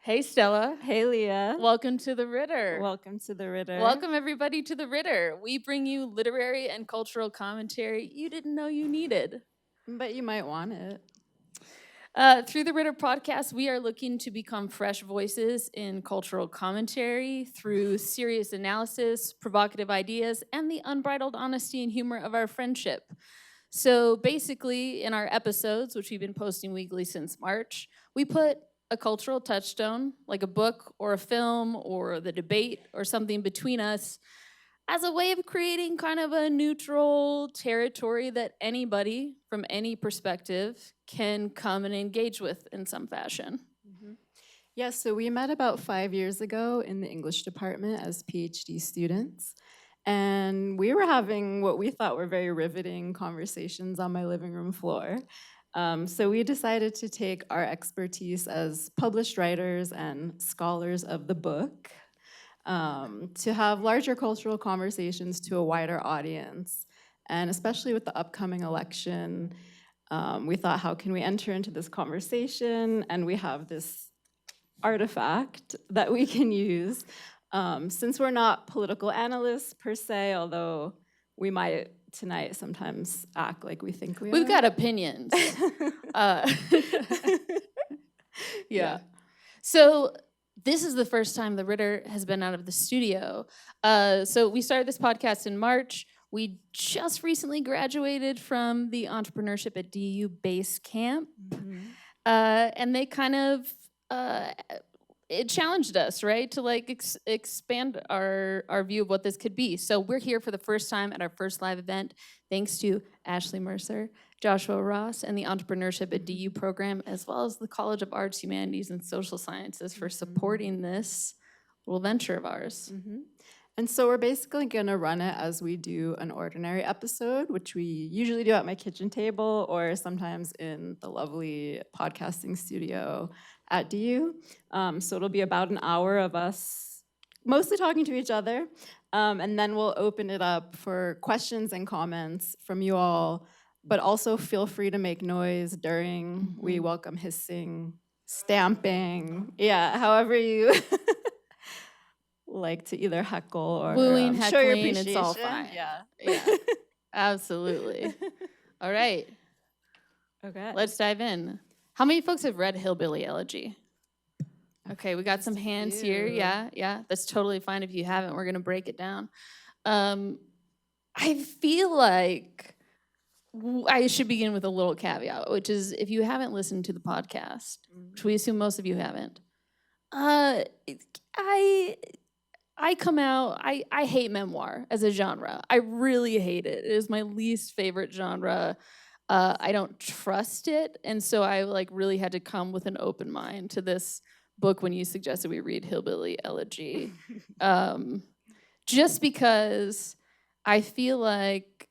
Hey, Stella. Hey, Leah. Welcome to the Ritter. Welcome to the Ritter. Welcome, everybody, to the Ritter. We bring you literary and cultural commentary you didn't know you needed. But you might want it. Through the Ritter podcast, we are looking to become fresh voices in cultural commentary through serious analysis, provocative ideas, and the unbridled honesty and humor of our friendship. So basically, in our episodes, which we've been posting weekly since March, we put a cultural touchstone, like a book or a film or the debate or something between us, as a way of creating kind of a neutral territory that anybody from any perspective can come and engage with in some fashion. Yes, so we met about 5 years ago in the English department as PhD students. And we were having what we thought were very riveting conversations on my living room floor. So we decided to take our expertise as published writers and scholars of the book to have larger cultural conversations to a wider audience. And especially with the upcoming election, we thought, how can we enter into this conversation? And we have this artifact that we can use. Since we're not political analysts per se, although we might tonight sometimes act like we think we are. We've got opinions. Yeah. So this is the first time the Ritter has been out of the studio. So we started this podcast in March. We just recently graduated from the Entrepreneurship at DU base camp. And they kind of, it challenged us, right? To like expand our view of what this could be. So we're here for the first time at our first live event, thanks to Ashley Mercer, Joshua Ross, and the Entrepreneurship at DU program, as well as the College of Arts, Humanities, and Social Sciences for supporting this little venture of ours. And so we're basically going to run it as we do an ordinary episode, which we usually do at my kitchen table or sometimes in the lovely podcasting studio at DU. So it'll be about an hour of us mostly talking to each other. And then we'll open it up for questions and comments from you all, but also feel free to make noise during. We welcome hissing, stamping, however you like to either heckle or wooing, show your heckling, appreciation. it's all fine. Yeah, absolutely. All right, Okay. let's dive in. How many folks have read Hillbilly Elegy? Okay, we got some hands here. Yeah, that's totally fine. If you haven't, we're gonna break it down. I feel like I should begin with a little caveat, which is if you haven't listened to the podcast, which we assume most of you haven't, I come out, I hate memoir as a genre. I really hate it. It is my least favorite genre. I don't trust it, and so I like really had to come with an open mind to this book when you suggested we read Hillbilly Elegy. Just because I feel like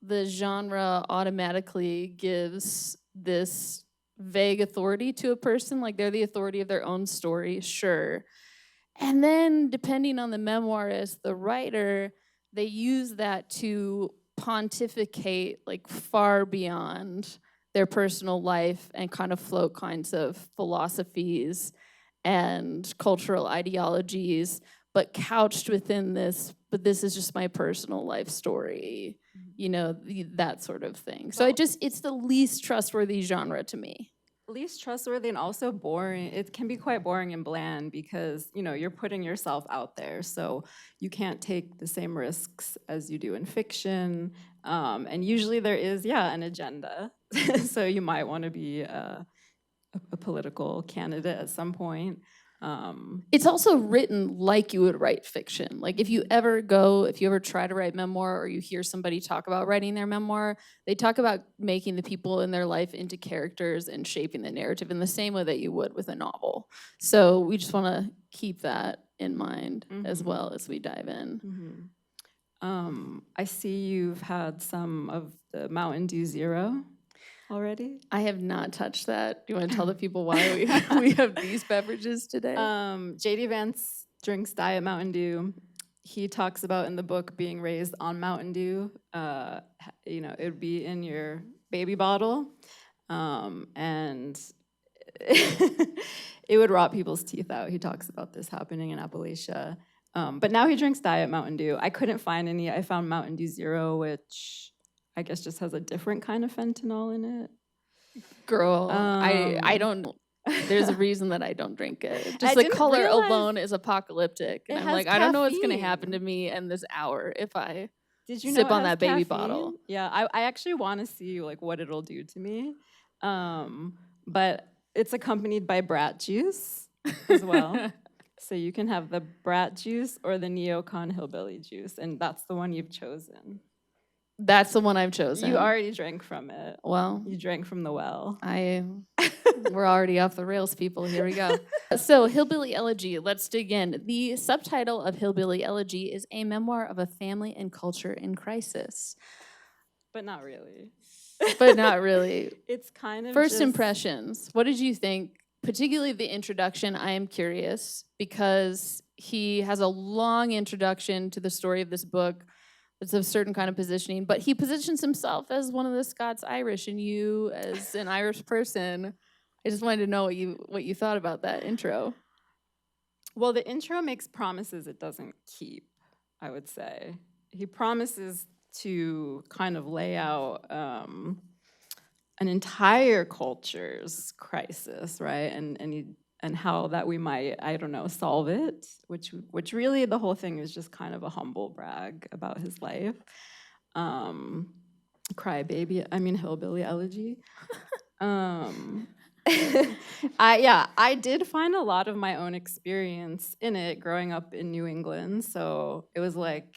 the genre automatically gives this vague authority to a person, like they're the authority of their own story, sure. And then depending on the memoirist, the writer, they use that to pontificate like far beyond their personal life and kind of float kinds of philosophies and cultural ideologies, but couched within this, but this is just my personal life story, you know, that sort of thing. So it's the least trustworthy genre to me. Least trustworthy and also boring. It can be quite boring and bland because, you know, you're putting yourself out there. So you can't take the same risks as you do in fiction. And usually there is, an agenda. So you might want to be a political candidate at some point. It's also written like you would write fiction. Like if you ever try to write memoir or you hear somebody talk about writing their memoir, they talk about making the people in their life into characters and shaping the narrative in the same way that you would with a novel. So we just want to keep that in mind as well as we dive in. I see you've had some of the Mountain Dew Zero already. I have not touched that. Do you want to tell the people why we have these beverages today? JDVance drinks Diet Mountain Dew. He talks about in the book being raised on Mountain Dew. You know, it would be in your baby bottle. And it would rot people's teeth out. He talks about this happening in Appalachia. But now he drinks Diet Mountain Dew. I couldn't find any. I found Mountain Dew Zero, which I guess just has a different kind of fentanyl in it. Girl, I Um, don't. There's a reason that I don't drink it. I Just the didn't color realize alone is apocalyptic, and it I'm has like, I don't know what's gonna happen to caffeine. me in this hour if I Did you know sip it on has that baby caffeine? bottle. Yeah, I actually want to see like what it'll do to me. But it's accompanied by Brat Juice as well. So you can have the Brat Juice or the Neocon Hillbilly Juice, and that's the one you've chosen. That's the one I've chosen. You already drank from it. Well, You drank from the well. we're already off the rails, people. Here we go. So, Hillbilly Elegy, let's dig in. The subtitle of Hillbilly Elegy is a memoir of a family and culture in crisis. But not really. But not really. It's kind of First just, impressions. What did you think? Particularly the introduction, I am curious because he has a long introduction to the story of this book. It's a certain kind of positioning, but he positions himself as one of the Scots Irish, and you, as an Irish person, I just wanted to know what you thought about that intro. well, the intro makes promises it doesn't keep, I would say. He promises to kind of lay out an entire culture's crisis, right? And how that we might, I don't know, solve it, which really the whole thing is just kind of a humble brag about his life. Hillbilly Elegy. I did find a lot of my own experience in it growing up in New England. So it was like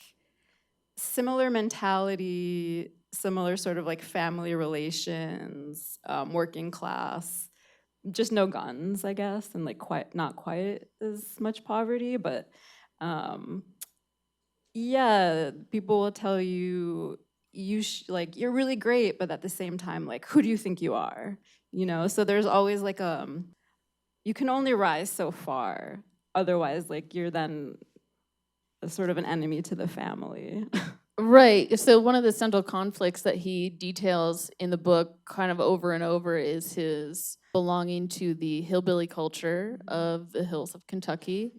similar mentality, similar sort of like family relations, working class, just no guns, I guess, and like not quite as much poverty, but yeah, people will tell you like you're really great, but at the same time, like who do you think you are? You know, so there's always like you can only rise so far, otherwise, like you're then a sort of an enemy to the family. Right. So one of the central conflicts that he details in the book kind of over and over is his belonging to the hillbilly culture of the hills of Kentucky.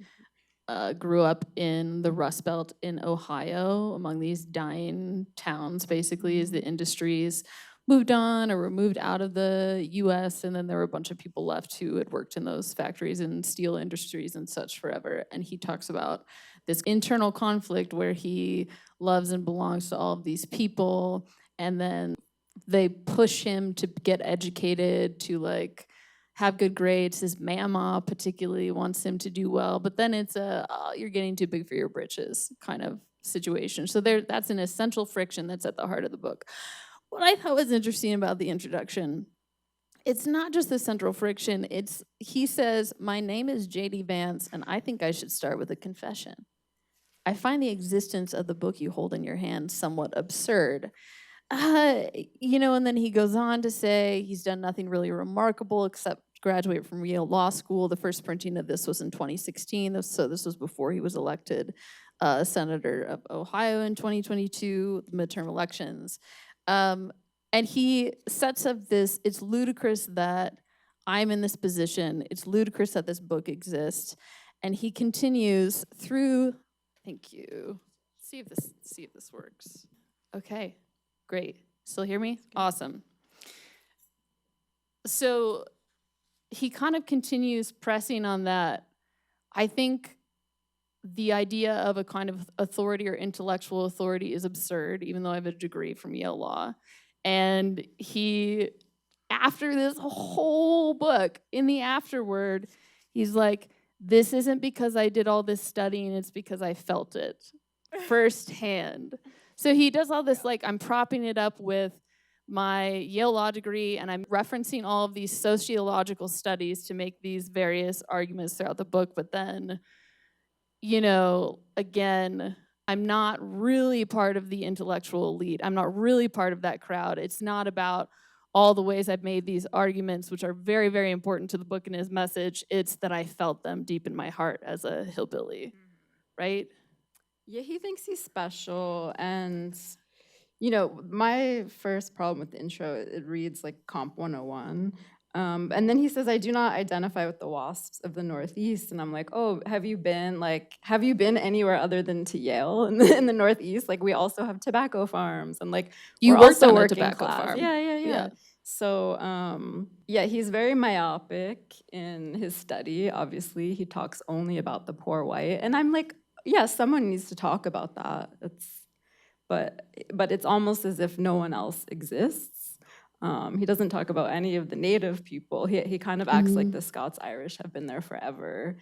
Grew up in the Rust Belt in Ohio, among these dying towns, basically, as the industries moved on or were moved out of the US. And then there were a bunch of people left who had worked in those factories and steel industries and such forever. And he talks about this internal conflict where he loves and belongs to all of these people. And then they push him to get educated, to like have good grades. His mama particularly wants him to do well, but then it's you're getting too big for your britches kind of situation. So that's an essential friction that's at the heart of the book. What I thought was interesting about the introduction, it's not just the central friction. He says, "My name is JDVance, and I think I should start with a confession. I find the existence of the book you hold in your hand somewhat absurd." And then he goes on to say he's done nothing really remarkable except graduate from Yale Law School. The first printing of this was in 2016, so this was before he was elected senator of Ohio in 2022, the midterm elections. And he sets up this, it's ludicrous that I'm in this position. It's ludicrous that this book exists. And he continues through, thank you. See if this works. Okay. Great. Still hear me? Awesome. So he kind of continues pressing on that. I think the idea of a kind of authority or intellectual authority is absurd, even though I have a degree from Yale Law. And he, after this whole book, in the afterword, he's like, this isn't because I did all this studying, it's because I felt it firsthand. So he does all this, like, I'm propping it up with my Yale Law degree, and I'm referencing all of these sociological studies to make these various arguments throughout the book. But then, again, I'm not really part of the intellectual elite. I'm not really part of that crowd. It's not about all the ways I've made these arguments, which are very, very important to the book and his message. It's that I felt them deep in my heart as a hillbilly, right? Yeah, he thinks he's special. And, my first problem with the intro, it reads like Comp 101. And then he says, I do not identify with the WASPs of the Northeast. And I'm like, oh, have you been anywhere other than to Yale in the Northeast? Like, we also have tobacco farms, and like, You we're worked also on a working tobacco class. farm. Yeah. So, yeah, he's very myopic in his study. Obviously, he talks only about the poor white. And I'm like, yeah, someone needs to talk about that. But it's almost as if no one else exists. He doesn't talk about any of the native people. He kind of acts like the Scots-Irish have been there forever.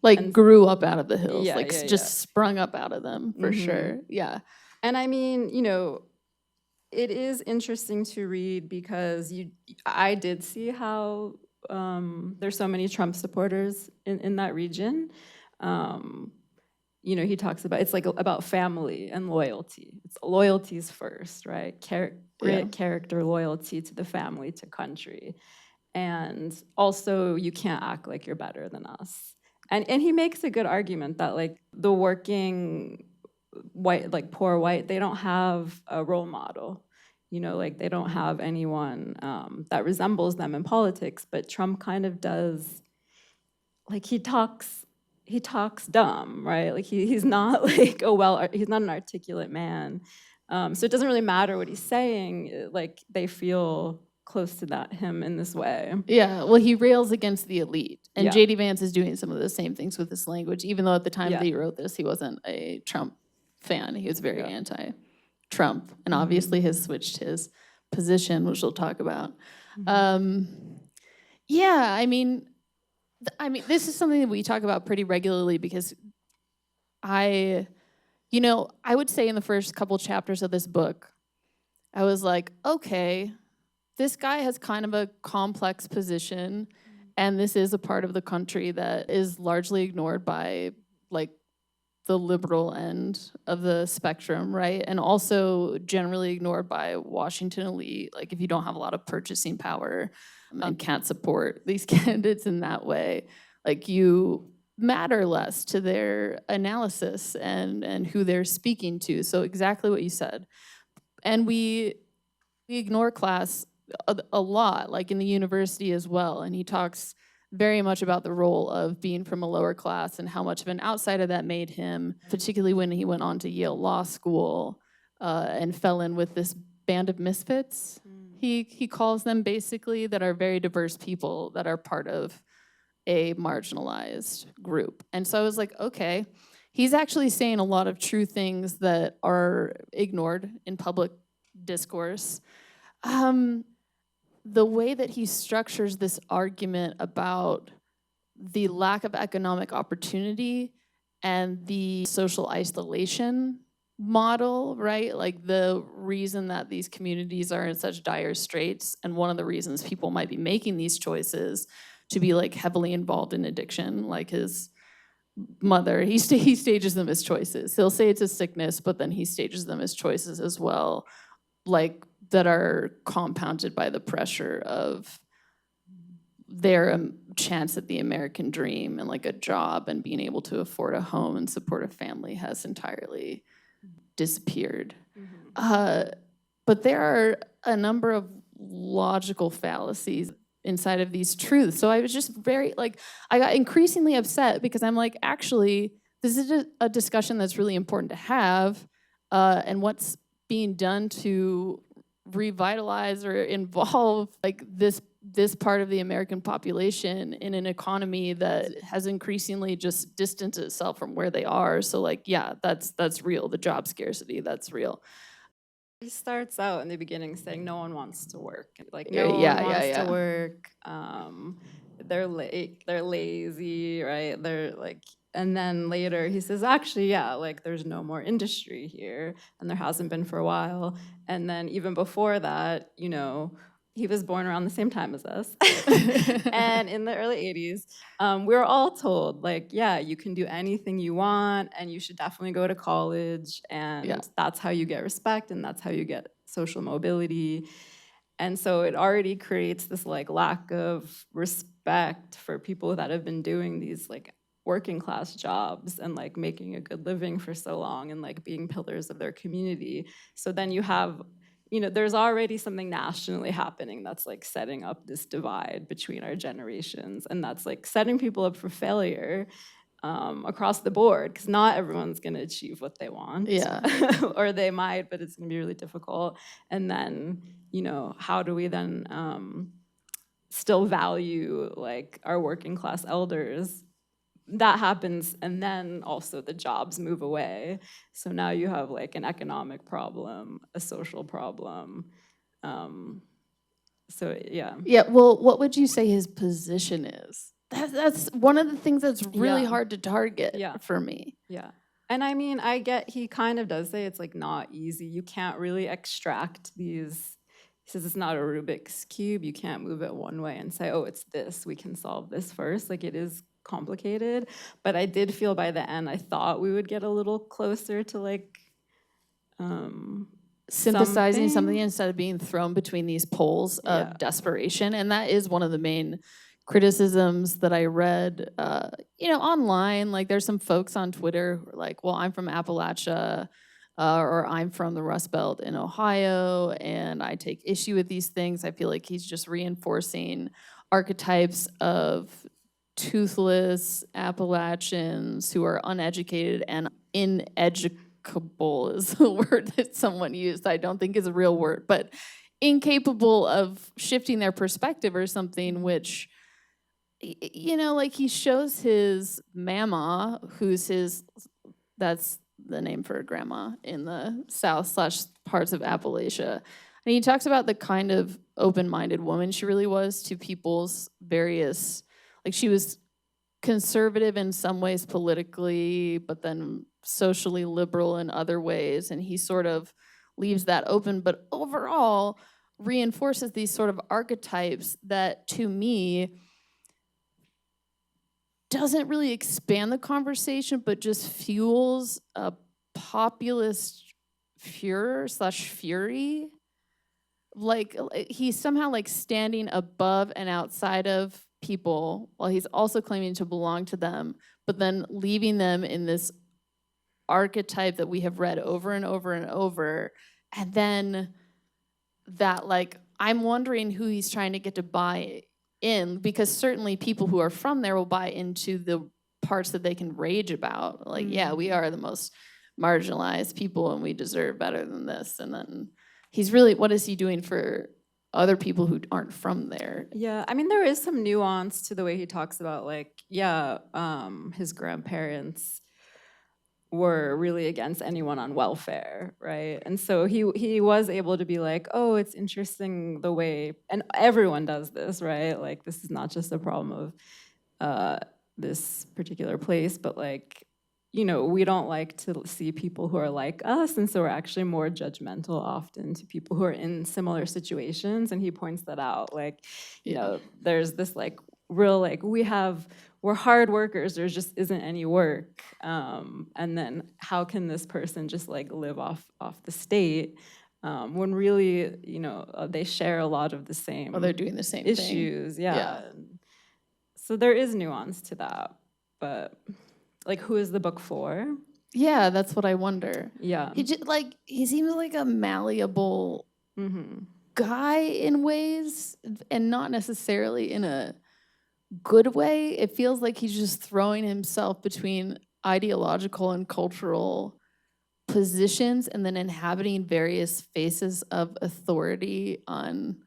Like grew up out of the hills, Yeah, like yeah, just sprung up out of them, for sure. Yeah. And I mean, it is interesting to read because I did see how there's so many Trump supporters in that region. He talks about, it's like about family and loyalty. It's loyalties first, right? Grit, character, loyalty to the family, to country. And also, you can't act like you're better than us. And he makes a good argument that like the working white, like poor white, they don't have a role model. Like they don't have anyone that resembles them in politics, but Trump kind of does. Like he talks dumb, right? Like he's not like he's not an articulate man. So it doesn't really matter what he's saying. Like they feel close to him in this way. Yeah, well, he rails against the elite. And Yeah. JDVance is doing some of the same things with this language, even though at the time Yeah. that he wrote this, he wasn't a Trump fan. He was very anti-Trump, and obviously has switched his position, which we'll talk about. Yeah, I mean, this is something that we talk about pretty regularly because I would say in the first couple chapters of this book, I was like, okay, this guy has kind of a complex position, and this is a part of the country that is largely ignored by like the liberal end of the spectrum, right? And also generally ignored by Washington elite. Like if you don't have a lot of purchasing power and can't support these candidates in that way, like you matter less to their analysis and who they're speaking to. So exactly what you said. And we ignore class a lot, like in the university as well. And he talks very much about the role of being from a lower class and how much of an outsider that made him, particularly when he went on to Yale Law School and fell in with this band of misfits. He calls them basically, that are very diverse people that are part of a marginalized group. And so I was like, okay, he's actually saying a lot of true things that are ignored in public discourse. The way that he structures this argument about the lack of economic opportunity and the social isolation model, right? Like the reason that these communities are in such dire straits, and one of the reasons people might be making these choices to be like heavily involved in addiction, like his mother, he stages them as choices. He'll say it's a sickness, but then he stages them as choices as well, like that are compounded by the pressure of their chance at the American dream and like a job and being able to afford a home and support a family has entirely disappeared. But there are a number of logical fallacies inside of these truths. So I was just I got increasingly upset because I'm like, actually, this is a discussion that's really important to have, and what's being done to revitalize or involve like this part of the American population in an economy that has increasingly just distanced itself from where they are. So like, yeah, that's real. The job scarcity, that's real. He starts out in the beginning saying no one wants to work. Like no one wants to work. They're lazy, right? They're like, and then later he says, actually, yeah, like there's no more industry here, and there hasn't been for a while. And then even before that, he was born around the same time as us. And in the early 80s, we were all told, like, yeah, you can do anything you want, and you should definitely go to college, and that's how you get respect, and that's how you get social mobility. And so it already creates this like lack of respect for people that have been doing these like working class jobs and like making a good living for so long and like being pillars of their community. So then you have there's already something nationally happening that's like setting up this divide between our generations, and that's like setting people up for failure across the board, because not everyone's going to achieve what they want. Yeah. Or they might, but it's going to be really difficult. And then, how do we then still value like our working class elders? That happens, and then also the jobs move away. So now you have like an economic problem, a social problem. So yeah. Yeah, well, what would you say his position is? That's one of the things that's really Yeah. hard to target Yeah. for me. Yeah. And I mean, I get he kind of does say it's like not easy. You can't really extract these. He says it's not a Rubik's Cube. You can't move it one way and say, oh, it's this. We can solve this first. Like, it is complicated. But I did feel by the end, I thought we would get a little closer to like synthesizing something instead of being thrown between these poles of Yeah. desperation. And that is one of the main criticisms that I read, online. Like, there's some folks on Twitter who are like, well, I'm from Appalachia, or I'm from the Rust Belt in Ohio, and I take issue with these things. I feel like he's just reinforcing archetypes of toothless Appalachians who are uneducated and ineducable is the word that someone used. I don't think is a real word, but incapable of shifting their perspective or something, which, like, he shows his mama, that's the name for a grandma in the South / parts of Appalachia. And he talks about the kind of open-minded woman she really was to people's various, like, she was conservative in some ways politically, but then socially liberal in other ways. And he sort of leaves that open, but overall reinforces these sort of archetypes that, to me, doesn't really expand the conversation, but just fuels a populist furor / fury. Like, he's somehow like standing above and outside of people while he's also claiming to belong to them, but then leaving them in this archetype that we have read over and over and over. And then that, like, I'm wondering who he's trying to get to buy in, because certainly people who are from there will buy into the parts that they can rage about. Like, yeah, we are the most marginalized people and we deserve better than this. And then he's really, what is he doing for other people who aren't from there? Yeah, I mean, there is some nuance to the way he talks about, like, his grandparents were really against anyone on welfare, right? And so he was able to be like, oh, it's interesting the way, and everyone does this, right? Like, this is not just a problem of this particular place, but like, we don't like to see people who are like us, and so we're actually more judgmental often to people who are in similar situations. And he points that out, like, there's this like real like we're hard workers, there just isn't any work, and then how can this person just like live off the state when really they share a lot of the same Well, they're doing the same issues. thing. Yeah. So there is nuance to that, but like, who is the book for? Yeah, that's what I wonder. Yeah. He seems like a malleable guy in ways, and not necessarily in a good way. It feels like he's just throwing himself between ideological and cultural positions and then inhabiting various faces of authority on,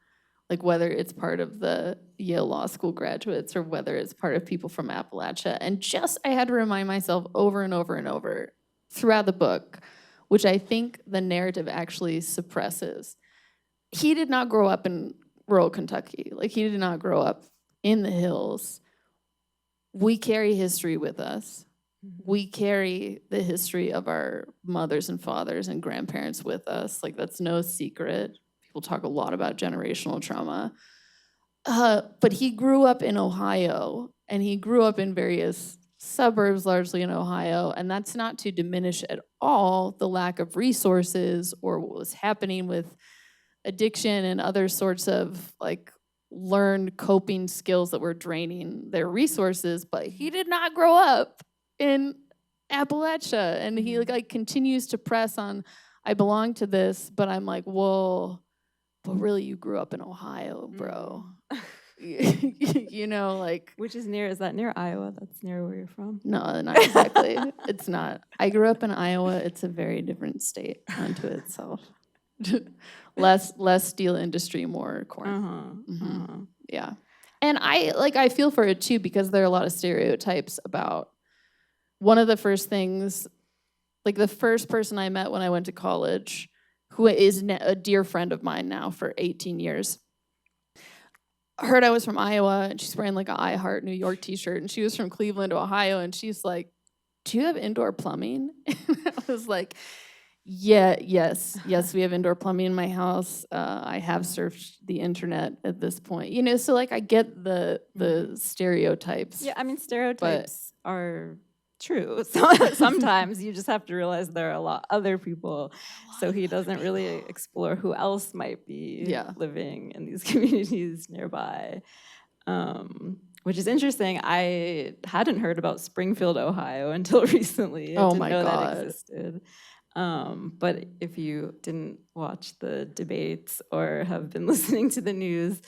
like, whether it's part of the Yale Law School graduates or whether it's part of people from Appalachia. And I had to remind myself over and over and over throughout the book, which I think the narrative actually suppresses. He did not grow up in rural Kentucky. Like, he did not grow up in the hills. We carry history with us. We carry the history of our mothers and fathers and grandparents with us. Like, that's no secret. People talk a lot about generational trauma. But he grew up in Ohio, and he grew up in various suburbs, largely in Ohio, and that's not to diminish at all the lack of resources or what was happening with addiction and other sorts of, like, learned coping skills that were draining their resources. But he did not grow up in Appalachia, and he like continues to press on, I belong to this, but I'm like, well, but really you grew up in Ohio, bro. You know, like, Which is near, is that near Iowa? That's near where you're from? no, not exactly. It's not. I grew up in Iowa. It's a very different state unto itself. less steel industry, more corn. Yeah. And I feel for it too, because there are a lot of stereotypes about one of the first things, like the first person I met when I went to college, who is a dear friend of mine now for 18 years, heard I was from Iowa, and she's wearing like an I Heart New York t-shirt, and she was from Cleveland, Ohio, and she's like, do you have indoor plumbing? And I was like, yes, we have indoor plumbing in my house. I have surfed the internet at this point. You know, so like I get the stereotypes. Yeah, I mean, stereotypes are true. So sometimes you just have to realize there are a lot other people. So he doesn't really explore who else might be living in these communities nearby. Which is interesting. I hadn't heard about Springfield, Ohio until recently. I didn't know that existed. But if you didn't watch the debates or have been listening to the news,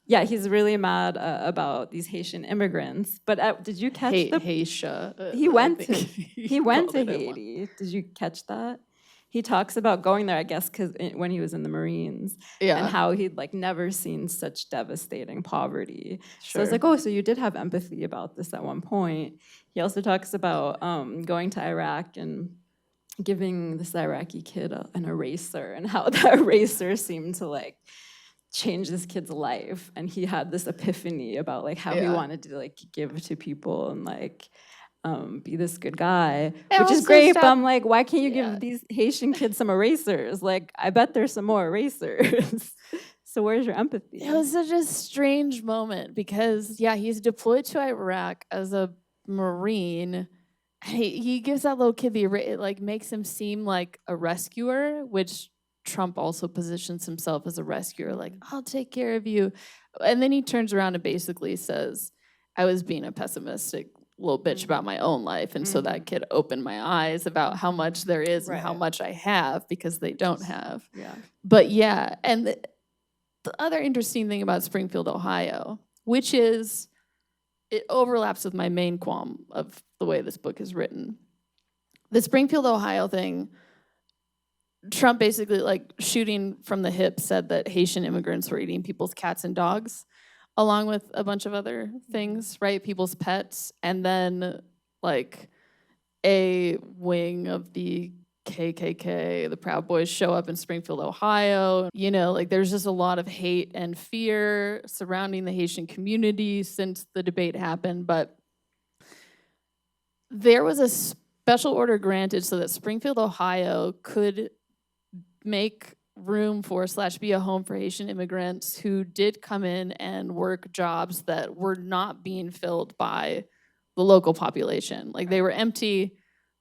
he's really mad about these Haitian immigrants. But did you catch Haisha? He went to Haiti. Did you catch that? He talks about going there, I guess, because when he was in the Marines, and how he'd like never seen such devastating poverty. So I was like, oh, so you did have empathy about this at one point. He also talks about going to Iraq and giving this Iraqi kid an eraser, and how that eraser seemed to like change this kid's life, and he had this epiphany about like how he wanted to like give to people and like be this good guy, which is great. But I'm like, why can't you give these Haitian kids some erasers? Like, I bet there's some more erasers. So where's your empathy? It was such a strange moment because he's deployed to Iraq as a Marine. He gives that little kid it like makes him seem like a rescuer, which Trump also positions himself as a rescuer, like, I'll take care of you. And then he turns around and basically says, I was being a pessimistic little bitch about my own life. And so that kid opened my eyes about how much there is and how much I have, because they don't have. But and the other interesting thing about Springfield, Ohio, which is it overlaps with my main qualm of the way this book is written. The Springfield, Ohio thing, Trump basically, like, shooting from the hip, said that Haitian immigrants were eating people's cats and dogs, along with a bunch of other things, right? People's pets. And then, like, a wing of the KKK, the Proud Boys, show up in Springfield, Ohio. You know, like, there's just a lot of hate and fear surrounding the Haitian community since the debate happened. But there was a special order granted so that Springfield, Ohio could make room for / be a home for Haitian immigrants who did come in and work jobs that were not being filled by the local population. Like, they were empty.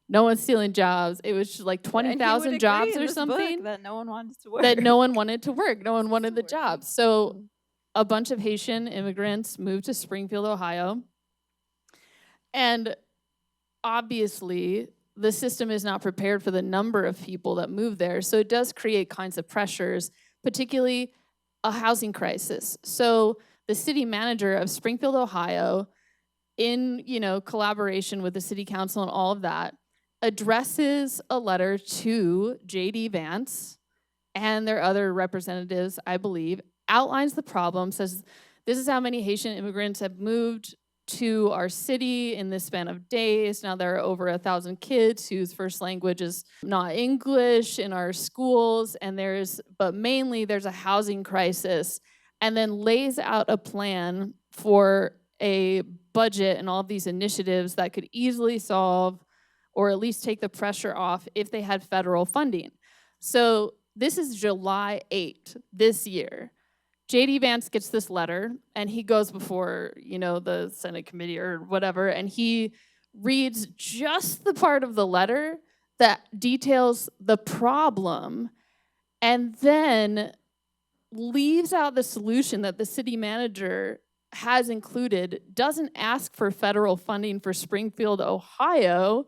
No one's stealing jobs. It was just like 20,000 jobs or something that no one wanted to work. That no one wanted to work. No one wanted the jobs. So a bunch of Haitian immigrants moved to Springfield, Ohio. And obviously, the system is not prepared for the number of people that move there. So it does create kinds of pressures, particularly a housing crisis. So the city manager of Springfield, Ohio, in collaboration with the city council and all of that, addresses a letter to JDVance and their other representatives, I believe, outlines the problem, says this is how many Haitian immigrants have moved to our city in this span of days. Now there are over 1,000 kids whose first language is not English in our schools, and but mainly there's a housing crisis, and then lays out a plan for a budget and all of these initiatives that could easily solve or at least take the pressure off if they had federal funding. So this is July 8th this year. JDVance gets this letter, and he goes before, the Senate committee or whatever, and he reads just the part of the letter that details the problem, and then leaves out the solution that the city manager has included, doesn't ask for federal funding for Springfield, Ohio,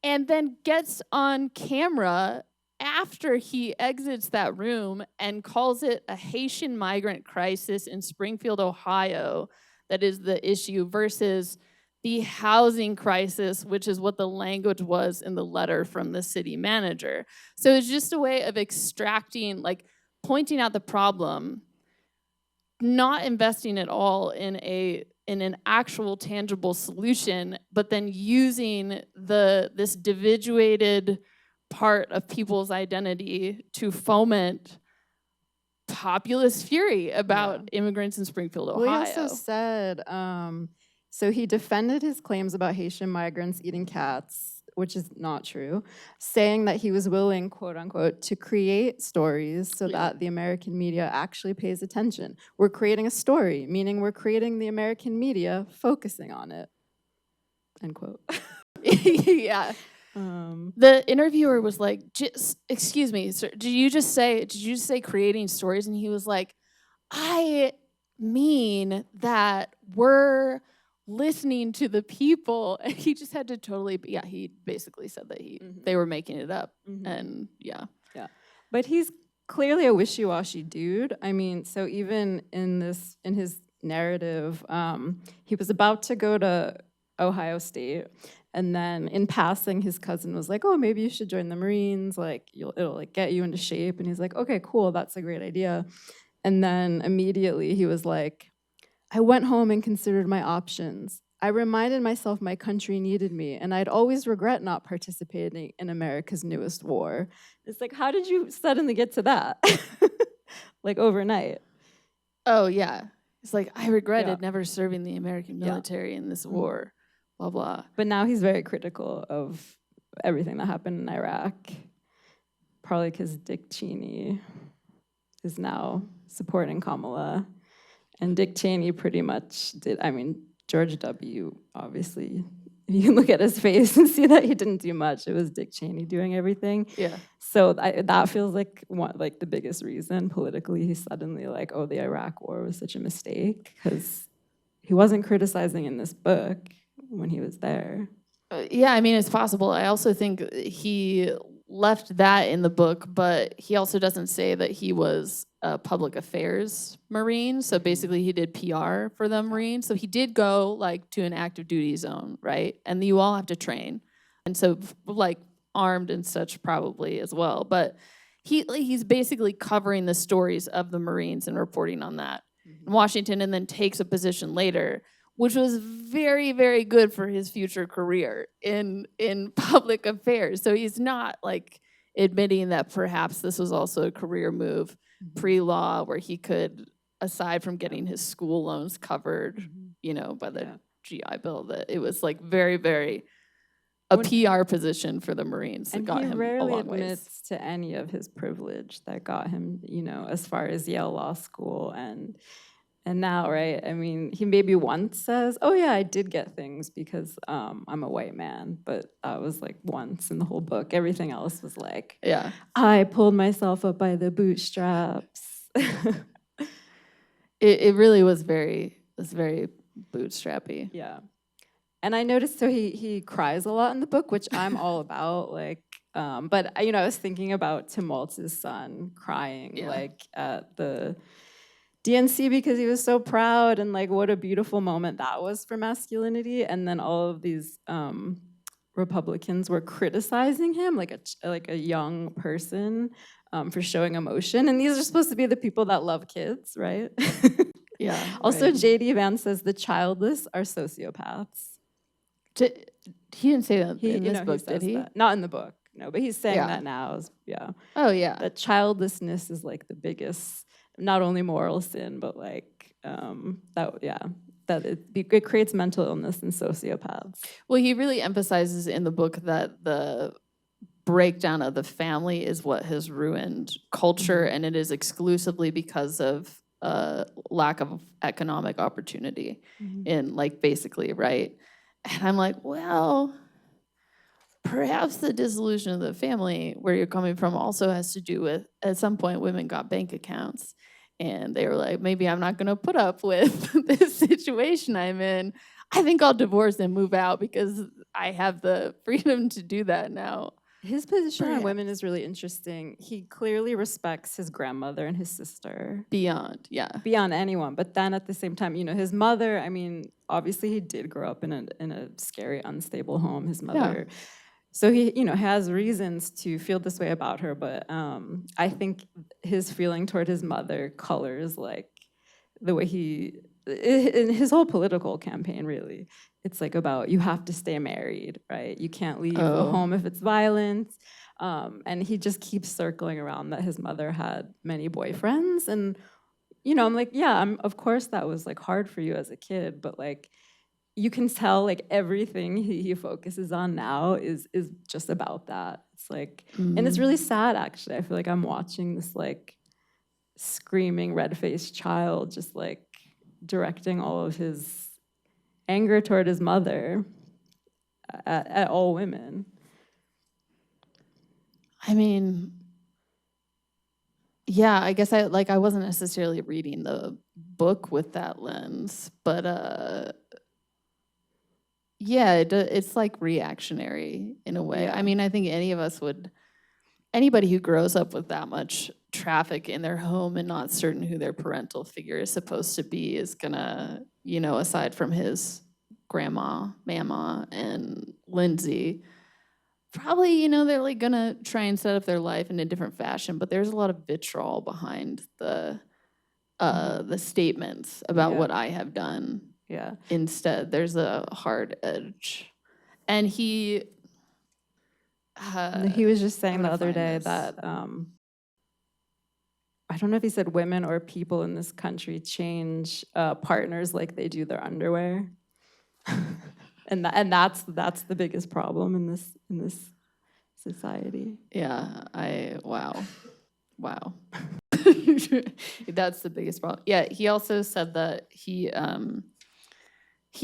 and then gets on camera after he exits that room and calls it a Haitian migrant crisis in Springfield, Ohio, that is the issue, versus the housing crisis, which is what the language was in the letter from the city manager. So it's just a way of extracting, like pointing out the problem, not investing at all in an actual tangible solution, but then using this individuated part of people's identity to foment populist fury about immigrants in Springfield, Well, he Ohio. also said, so he defended his claims about Haitian migrants eating cats, which is not true, saying that he was willing, quote unquote, to create stories so that the American media actually pays attention. We're creating a story, meaning we're creating the American media focusing on it, end quote. Yeah. The interviewer was like, excuse me, sir, did you just say creating stories? And he was like, I mean that we're listening to the people. And he just had to totally, he basically said that they were making it up. And yeah. But he's clearly a wishy-washy dude. I mean, so even in his narrative, he was about to go to Ohio State, and then in passing, his cousin was like, "Oh, maybe you should join the Marines. Like, it'll like get you into shape." And he's like, "Okay, cool, that's a great idea." And then immediately he was like, "I went home and considered my options. I reminded myself my country needed me, and I'd always regret not participating in America's newest war." It's like, how did you suddenly get to that? Like overnight. Oh, yeah. It's like, I regretted never serving the American military in this war, blah, blah. But now he's very critical of everything that happened in Iraq, probably because Dick Cheney is now supporting Kamala. And Dick Cheney pretty much did, I mean, George W., obviously, you can look at his face and see that he didn't do much. It was Dick Cheney doing everything. Yeah. So that feels like the biggest reason politically he's suddenly like, oh, the Iraq war was such a mistake, because he wasn't criticizing in this book when he was there. Yeah, I mean, it's possible. I also think he left that in the book, but he also doesn't say that he was a public affairs Marine. So basically he did PR for the Marines. So he did go like to an active duty zone, right? And you all have to train. And so like armed and such probably as well. But he's basically covering the stories of the Marines and reporting on that in Washington, and then takes a position later, which was very, very good for his future career in public affairs. So he's not like admitting that perhaps this was also a career move pre-law, where he could, aside from getting his school loans covered, by the GI Bill, that it was like very, very a PR position for the Marines that got him a long ways. And he rarely admits to any of his privilege that got him, as far as Yale Law School and now, right? I mean, he maybe once says, "Oh yeah, I did get things because I'm a white man," but that was like once in the whole book. Everything else was like, I pulled myself up by the bootstraps. It really was very bootstrappy. Yeah. And I noticed, so he cries a lot in the book, which I'm all about. Like, but I was thinking about Tumult's son crying like at the DNC because he was so proud, and like what a beautiful moment that was for masculinity. And then all of these Republicans were criticizing him like a young person for showing emotion. And these are supposed to be the people that love kids, right? Yeah. Also, JDVance says the childless are sociopaths. He didn't say that in this book, did he? That. Not in the book, no, but he's saying that now. Oh, yeah. That childlessness is like the biggest, not only moral sin, but like that it creates mental illness in sociopaths. Well, he really emphasizes in the book that the breakdown of the family is what has ruined culture, and it is exclusively because of lack of economic opportunity in like basically, right? And I'm like, well, perhaps the dissolution of the family, where you're coming from, also has to do with, at some point, women got bank accounts. And they were like, maybe I'm not going to put up with this situation I'm in. I think I'll divorce and move out because I have the freedom to do that now. His position on women Perhaps. is really interesting. He clearly respects his grandmother and his sister Beyond, yeah. beyond anyone. But then at the same time, you know, his mother, I mean, obviously he did grow up in a scary, unstable home. His mother, so he, you know, has reasons to feel this way about her. But I think his feeling toward his mother colors like the way he, in his whole political campaign, really. It's like about you have to stay married, right? You can't leave a home if it's violent. And he just keeps circling around that his mother had many boyfriends. And, you know, I'm like, yeah, of course that was like hard for you as a kid, but like you can tell like everything he focuses on now is just about that. It's like, and it's really sad actually. I feel like I'm watching this like screaming red-faced child just like directing all of his anger toward his mother at all women. I mean, yeah, I guess I wasn't necessarily reading the book with that lens, but yeah, it's like reactionary in a way. Yeah. I mean, I think anybody who grows up with that much traffic in their home and not certain who their parental figure is supposed to be is gonna, you know, aside from his grandma, mama, and Lindsay, probably, you know, they're like gonna try and set up their life in a different fashion, but there's a lot of vitriol behind the statements about Yeah. what I have done. Yeah. Instead, there's a hard edge. And he was just saying I'm the gonna other find day this. that I don't know if he said women or people in this country change partners like they do their underwear. and that's the biggest problem in this society. Yeah, wow. That's the biggest problem. Yeah, he also said that he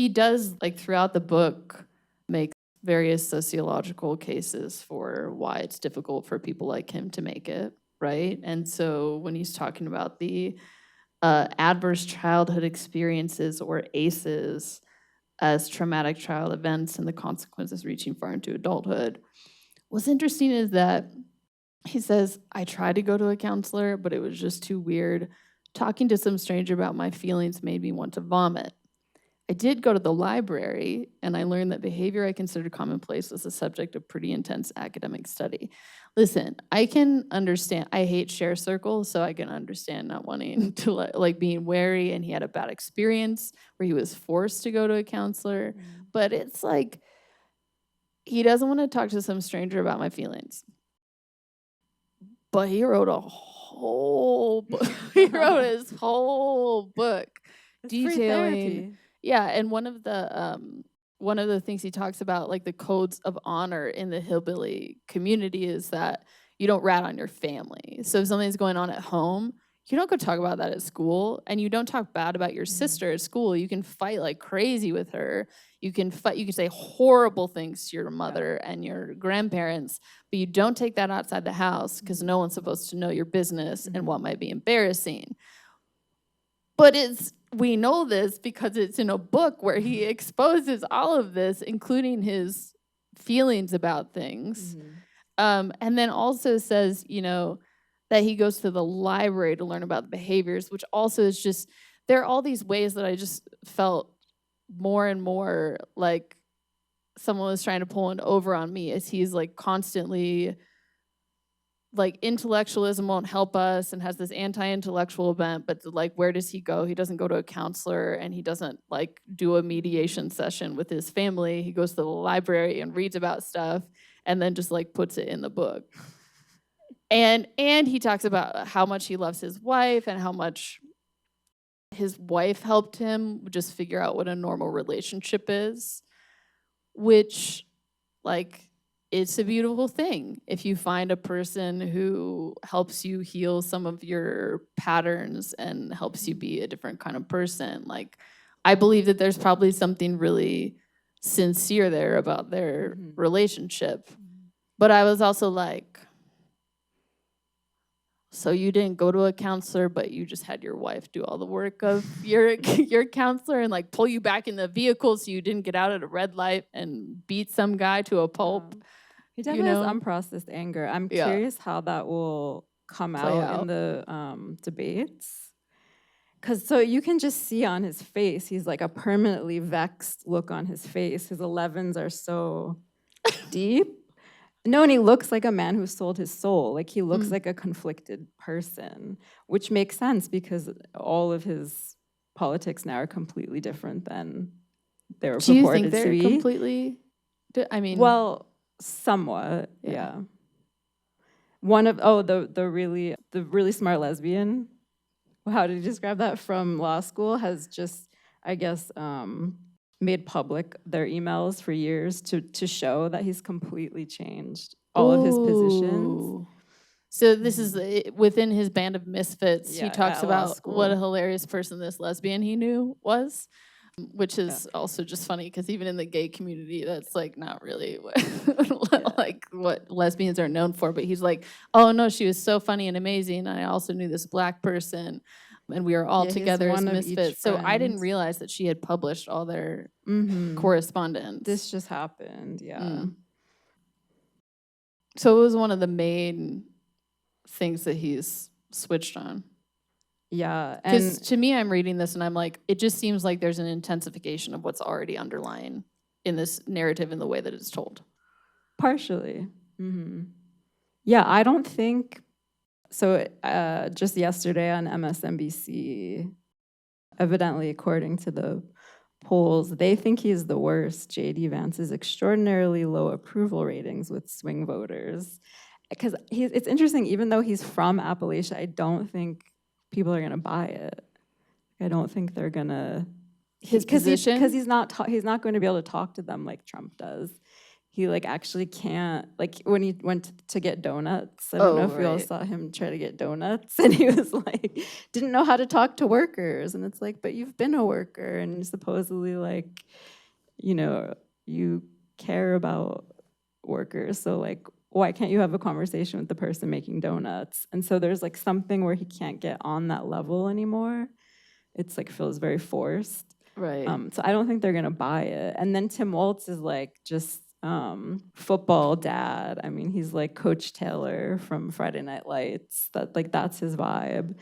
does, like, throughout the book, make various sociological cases for why it's difficult for people like him to make it, right? And so when he's talking about the adverse childhood experiences, or ACEs, as traumatic child events and the consequences reaching far into adulthood, what's interesting is that he says, I tried to go to a counselor, but it was just too weird. Talking to some stranger about my feelings made me want to vomit. I did go to the library, and I learned that behavior I considered commonplace was the subject of pretty intense academic study. Listen, I can understand. I hate share circles, so I can understand not wanting to, like being wary, and he had a bad experience where he was forced to go to a counselor. But it's like, he doesn't want to talk to some stranger about my feelings. But he wrote a whole book. He wrote his whole book It's free detailing. therapy. Yeah, and one of the things he talks about, like the codes of honor in the hillbilly community, is that you don't rat on your family. So if something's going on at home, you don't go talk about that at school, and you don't talk bad about your sister at school. You can fight like crazy with her. You can say horrible things to your mother and your grandparents, but you don't take that outside the house because no one's supposed to know your business and what might be embarrassing. But we know this because it's in a book where he exposes all of this, including his feelings about things. And then also says, you know, that he goes to the library to learn about the behaviors, which also is just, there are all these ways that I just felt more and more like someone was trying to pull an over on me, as he's like constantly like, intellectualism won't help us, and has this anti-intellectual bent, but like, where does he go? He doesn't go to a counselor, and he doesn't like do a mediation session with his family. He goes to the library and reads about stuff, and then just like puts it in the book. And he talks about how much he loves his wife, and how much his wife helped him just figure out what a normal relationship is, which, like, it's a beautiful thing if you find a person who helps you heal some of your patterns and helps you be a different kind of person. Like, I believe that there's probably something really sincere there about their relationship. But I was also like, so you didn't go to a counselor, but you just had your wife do all the work of your your counselor and like pull you back in the vehicle so you didn't get out at a red light and beat some guy to a pulp. He You definitely has know? unprocessed anger. I'm Yeah. curious how that will come Play out in out. the debates. Because so you can just see on his face, he's like a permanently vexed look on his face. His 11s are so deep. No, and he looks like a man who sold his soul. Like he looks like a conflicted person, which makes sense because all of his politics now are completely different than they were Do you think purported to they're be. completely? I mean, Well, somewhat, yeah. One of the really smart lesbian. How did you describe that from law school? Has just, I guess, made public their emails for years to show that he's completely changed all of his positions. ooh. So this is within his band of misfits. He Yeah, talks at law about what a school. hilarious person this lesbian he knew was, which Yeah. is also just funny because even in the gay community, that's like not really what Yeah. like what lesbians are known for. But he's like, oh no, she was so funny and amazing. I also knew this black person, and we are all Yeah, he's together as one of each misfits. So I didn't friend. realize that she had published all their Mm-hmm. correspondence. This just happened, yeah. Mm. So it was one of the main things that he's switched on. Yeah, Because and to me, I'm reading this and I'm like, it just seems like there's an intensification of what's already underlying in this narrative in the way that it's told. partially. Mm-hmm. Yeah, I don't think so. Just yesterday on MSNBC, evidently, according to the polls, they think he's the worst. JDVance's extraordinarily low approval ratings with swing voters. Because it's interesting, even though he's from Appalachia, I don't think people are going to buy it. I don't think they're going to. His position? Because he's not going to be able to talk to them like Trump does. He like actually can't, like when he went to get donuts, I don't know if you all right. saw him try to get donuts, and he was like, didn't know how to talk to workers. And it's like, but you've been a worker and supposedly like, you know, you care about workers. So like, why can't you have a conversation with the person making donuts? And so there's like something where he can't get on that level anymore. It's like feels very forced. Right. So I don't think they're gonna buy it. And then Tim Walz is like just football dad. I mean, he's like Coach Taylor from Friday Night Lights. That's his vibe.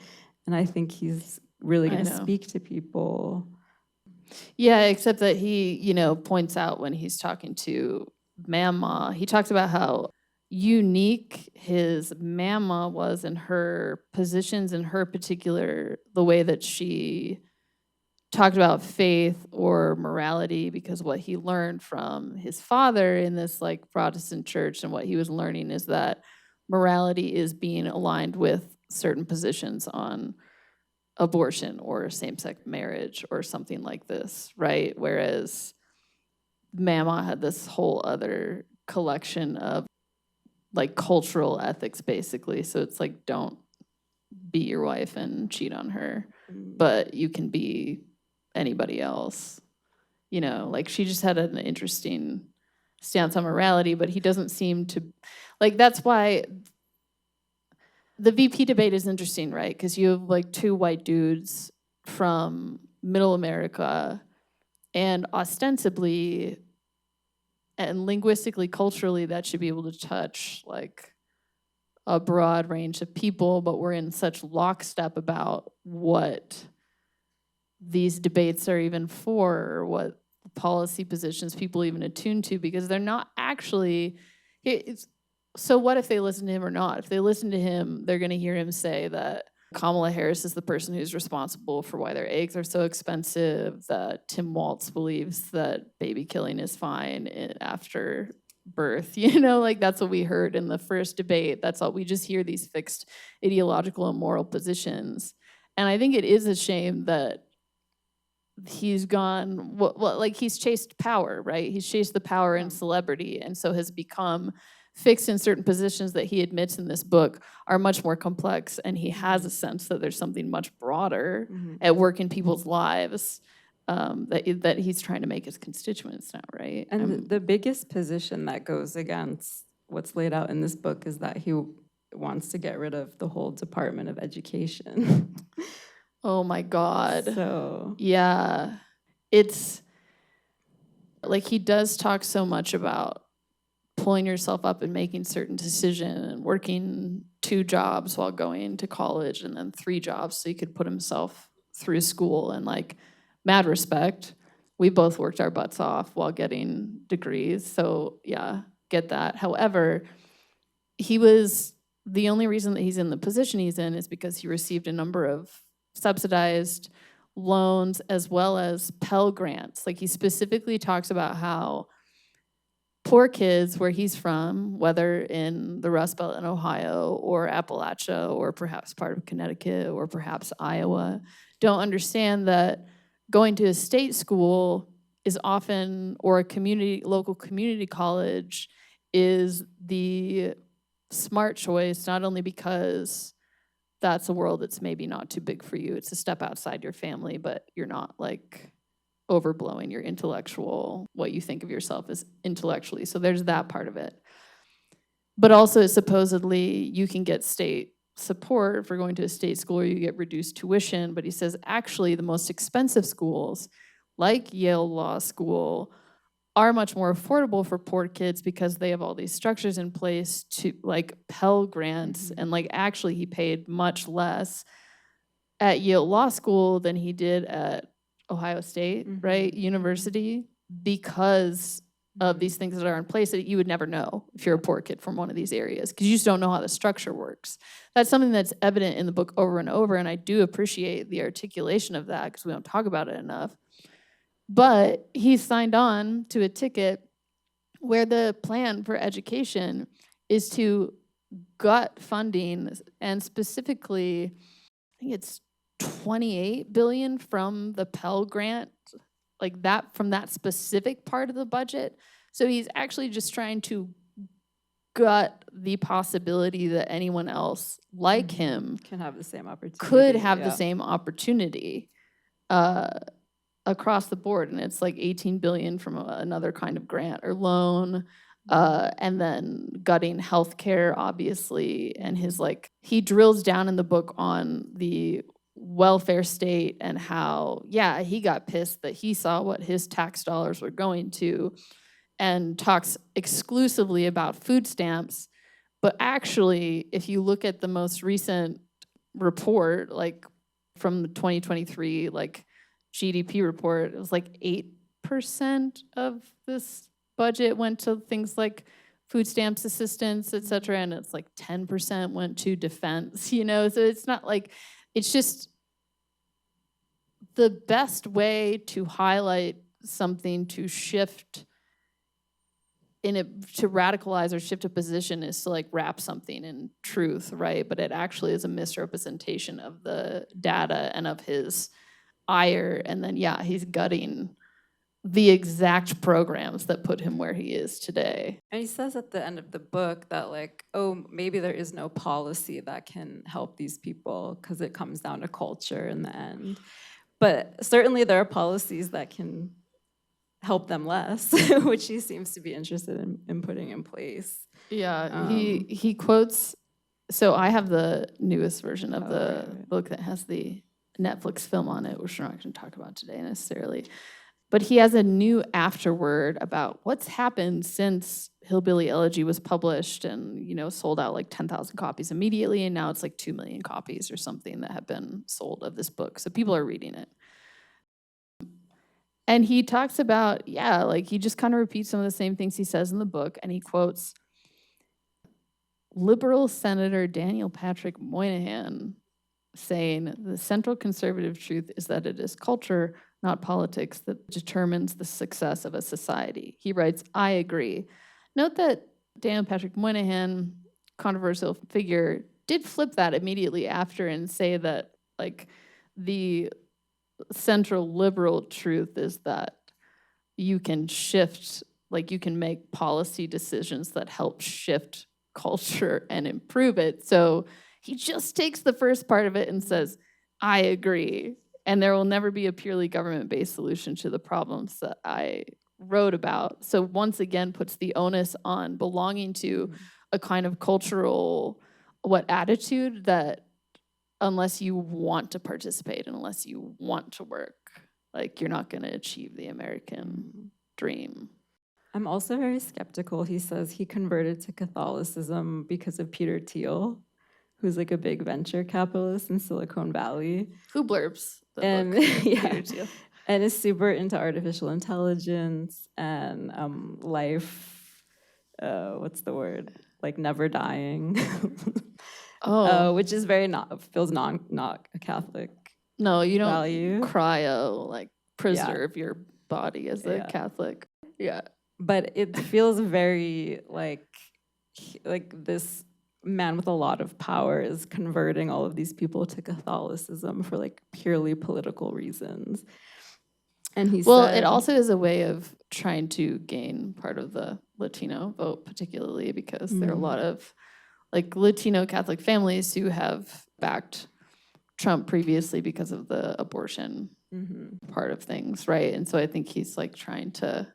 And I think he's really gonna speak to people. Yeah, except that he, points out when he's talking to Mama, he talks about how unique his Mama was in her positions in her particular, the way that she talked about faith or morality, because what he learned from his father in this like Protestant church and what he was learning is that morality is being aligned with certain positions on abortion or same-sex marriage or something like this, right? Whereas Mama had this whole other collection of like cultural ethics, basically. So it's like, don't beat your wife and cheat on her, but you can be anybody else. Like she just had an interesting stance on morality, but he doesn't seem to, like, that's why the VP debate is interesting, right? Because you have like two white dudes from middle America, and ostensibly and linguistically, culturally, that should be able to touch like a broad range of people, but we're in such lockstep about what these debates are even for, or what policy positions people even attune to, because they're not actually. So what if they listen to him or not? If they listen to him, they're going to hear him say that Kamala Harris is the person who's responsible for why their eggs are so expensive, that Tim Walz believes that baby killing is fine after birth. Like that's what we heard in the first debate. That's all. We just hear these fixed ideological and moral positions. And I think it is a shame that he's gone, like he's chased power, right? He's chased the power and celebrity, and so has become fixed in certain positions that he admits in this book are much more complex, and he has a sense that there's something much broader at work in people's lives that he's trying to make his constituents now, right? And the biggest position that goes against what's laid out in this book is that he wants to get rid of the whole Department of Education. Oh my God. So yeah. It's like he does talk so much about pulling yourself up and making certain decisions and working 2 jobs while going to college and then 3 jobs so he could put himself through school. And like, mad respect. We both worked our butts off while getting degrees. So yeah, get that. However, the only reason that he's in the position he's in is because he received a number of subsidized loans as well as Pell Grants. Like, he specifically talks about how poor kids where he's from, whether in the Rust Belt in Ohio or Appalachia or perhaps part of Connecticut or perhaps Iowa, don't understand that going to a state school is often, or a local community college is the smart choice, not only because that's a world that's maybe not too big for you, it's a step outside your family, but you're not like overblowing your intellectual, what you think of yourself as intellectually. So there's that part of it. But also, supposedly, you can get state support for going to a state school, or you get reduced tuition. But he says, actually, the most expensive schools, like Yale Law School, are much more affordable for poor kids because they have all these structures in place to, like, Pell Grants. And like, actually, he paid much less at Yale Law School than he did at Ohio State, right, University, because of these things that are in place that you would never know if you're a poor kid from one of these areas, because you just don't know how the structure works. That's something that's evident in the book over and over, and I do appreciate the articulation of that because we don't talk about it enough. But he signed on to a ticket where the plan for education is to gut funding, and specifically, I think it's 28 billion from the Pell Grant, like that, from that specific part of the budget. So he's actually just trying to gut the possibility that anyone else like him can have the same opportunity. could have the same opportunity across the board. And it's like 18 billion from another kind of grant or loan. And then gutting healthcare, obviously. And he drills down in the book on the welfare state and how, yeah, he got pissed that he saw what his tax dollars were going to, and talks exclusively about food stamps. But actually, if you look at the most recent report, like from the 2023, like GDP report, it was like 8% of this budget went to things like food stamps assistance, et cetera, and it's like 10% went to defense, so it's not like, it's just the best way to highlight something to shift to radicalize or shift a position is to like wrap something in truth, right? But it actually is a misrepresentation of the data and of his ire, and then yeah, he's gutting the exact programs that put him where he is today. And he says at the end of the book that like, oh, maybe there is no policy that can help these people because it comes down to culture in the end. But certainly there are policies that can help them less, which he seems to be interested in putting in place. Yeah, he quotes, so I have the newest version of the book that has the Netflix film on it, which we're not going to talk about today necessarily. But he has a new afterword about what's happened since Hillbilly Elegy was published and, sold out like 10,000 copies immediately. And now it's like 2 million copies or something that have been sold of this book. So people are reading it. And he talks about, he just kind of repeats some of the same things he says in the book. And he quotes liberal Senator Daniel Patrick Moynihan saying, the central conservative truth is that it is culture, not politics, that determines the success of a society. He writes, I agree. Note that Daniel Patrick Moynihan, controversial figure, did flip that immediately after and say that like the central liberal truth is that you can shift, like you can make policy decisions that help shift culture and improve it. So he just takes the first part of it and says, I agree. And there will never be a purely government-based solution to the problems that I wrote about. So once again puts the onus on belonging to a kind of cultural attitude that unless you want to participate and unless you want to work, like, you're not going to achieve the American dream. I'm also very skeptical. He says he converted to Catholicism because of Peter Thiel, who's like a big venture capitalist in Silicon Valley. Who blurbs the And book? yeah, Peter Thiel. and is super into artificial intelligence and life. What's the word? Like never dying. Which is very feels not a Catholic. No, you don't value. cryo, like preserve your body as a Catholic. Yeah. But it feels very like this man with a lot of power is converting all of these people to Catholicism for like purely political reasons. And he said, it also is a way of trying to gain part of the Latino vote, particularly because there are a lot of like Latino Catholic families who have backed Trump previously because of the abortion part of things, right? And so I think he's like trying to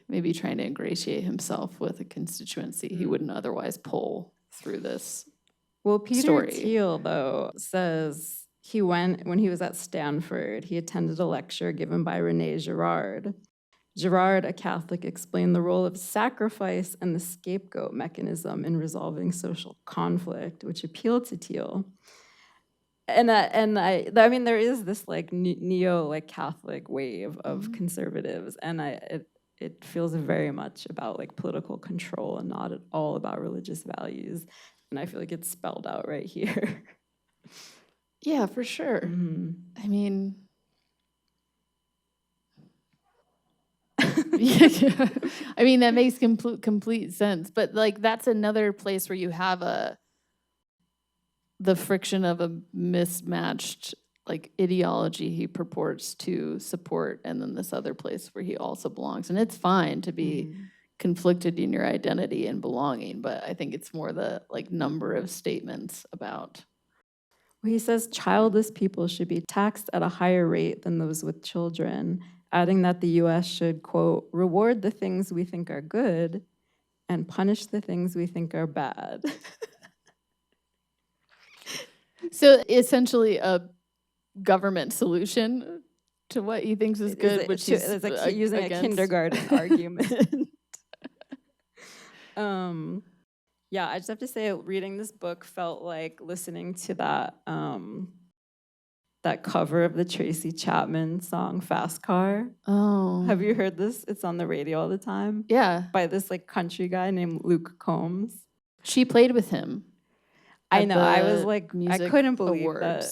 ingratiate himself with a constituency he wouldn't otherwise pull through this. Well, Peter story. Thiel, though, says when he was at Stanford, he attended a lecture given by René Girard. Girard, a Catholic, explained the role of sacrifice and the scapegoat mechanism in resolving social conflict, which appealed to Thiel. And I mean, there is this like neo like Catholic wave of conservatives, and it feels very much about like political control and not at all about religious values. And I feel like it's spelled out right here. Yeah, for sure. I mean, yeah. I mean, that makes complete sense. But like, that's another place where you have the friction of a mismatched like ideology he purports to support, and then this other place where he also belongs. And it's fine to be conflicted in your identity and belonging, but I think it's more the like number of statements about. Well, he says childless people should be taxed at a higher rate than those with children, adding that the U.S. should, quote, reward the things we think are good and punish the things we think are bad. So essentially a government solution to what he thinks is good, which is like using a kindergarten argument. Yeah, I just have to say, reading this book felt like listening to that cover of the Tracy Chapman song "Fast Car." Oh, have you heard this? It's on the radio all the time. Yeah, by this like country guy named Luke Combs. She played with him. I know. I was like, I couldn't believe that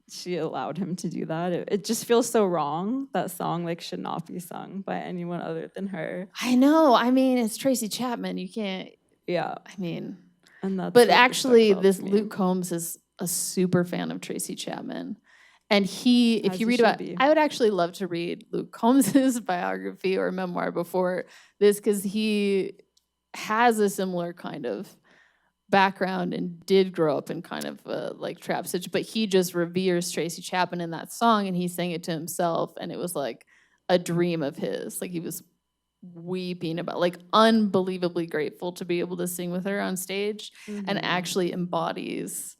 she allowed him to do that. It just feels so wrong. That song like should not be sung by anyone other than her. I know. I mean, it's Tracy Chapman. You can't. Yeah. I mean, and that's but actually, this Luke Combs is a super fan of Tracy Chapman. And if you read about, I would actually love to read Luke Combs's biography or memoir before this, because he has a similar kind of background and did grow up in kind of like trap situation, but he just reveres Tracy Chapman in that song, and he sang it to himself, and it was like a dream of his. Like he was weeping about, like unbelievably grateful to be able to sing with her on stage, and actually embodies,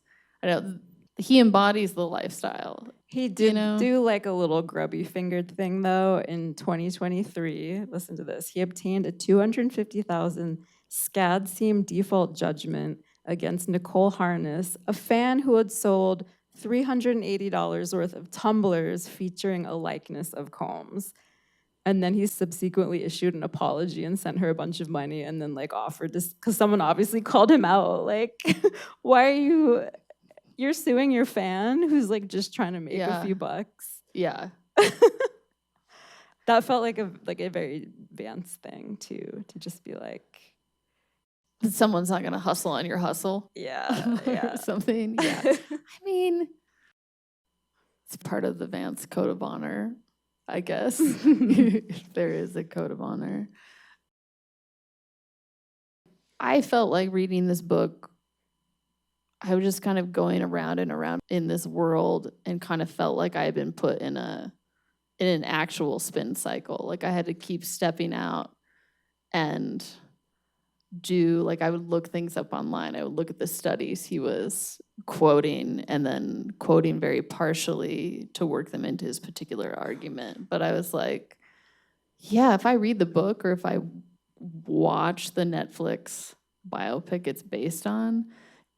he embodies the lifestyle. He did do like a little grubby fingered thing though in 2023. Listen to this. He obtained a $250,000 SCAD-SEAM default judgment against Nicole Harness, a fan who had sold $380 worth of tumblers featuring a likeness of Combs. And then he subsequently issued an apology and sent her a bunch of money, and then like offered this, because someone obviously called him out. Like, why are you're suing your fan who's like just trying to make a few bucks? Yeah. That felt like a very Vance thing too, to just be like, someone's not gonna hustle on your hustle. Yeah. Or something. Yeah. I mean, it's part of the Vance code of honor, I guess. If there is a code of honor. I felt like reading this book, I was just kind of going around and around in this world, and kind of felt like I had been put in an actual spin cycle. Like I had to keep stepping out and do, like, I would look things up online. I would look at the studies he was quoting and then quoting very partially to work them into his particular argument. But I was like, yeah, if I read the book or if I watch the Netflix biopic it's based on,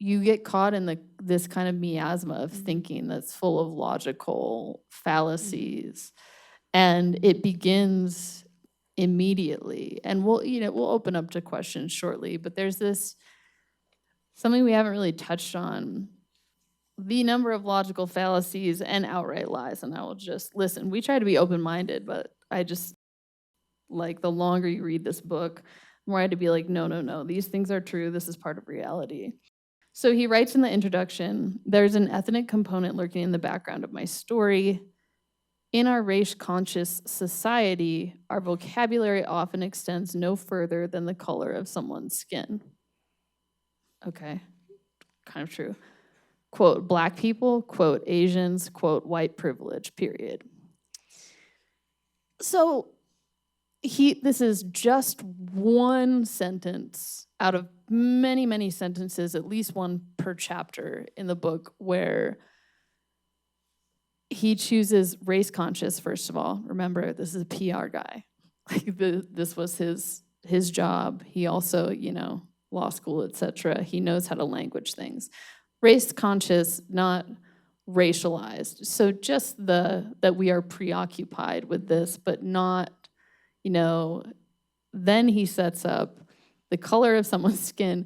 you get caught in this kind of miasma of thinking that's full of logical fallacies. And it begins immediately. And we'll open up to questions shortly, but there's this something we haven't really touched on, the number of logical fallacies and outright lies. And I will just listen. We try to be open-minded, but I just, like, the longer you read this book, the more I had to be like, no, these things are true. This is part of reality. So he writes in the introduction, there's an ethnic component lurking in the background of my story. In our race-conscious society, our vocabulary often extends no further than the color of someone's skin. Okay, kind of true. Quote, black people, quote, Asians, quote, white privilege, period. So this is just one sentence out of many, many sentences, at least one per chapter in the book, where he chooses race conscious, first of all. Remember, this is a PR guy. Like this was his job. He also, law school, etc. He knows how to language things. Race conscious, not racialized. So just that we are preoccupied with this, but not, then he sets up the color of someone's skin,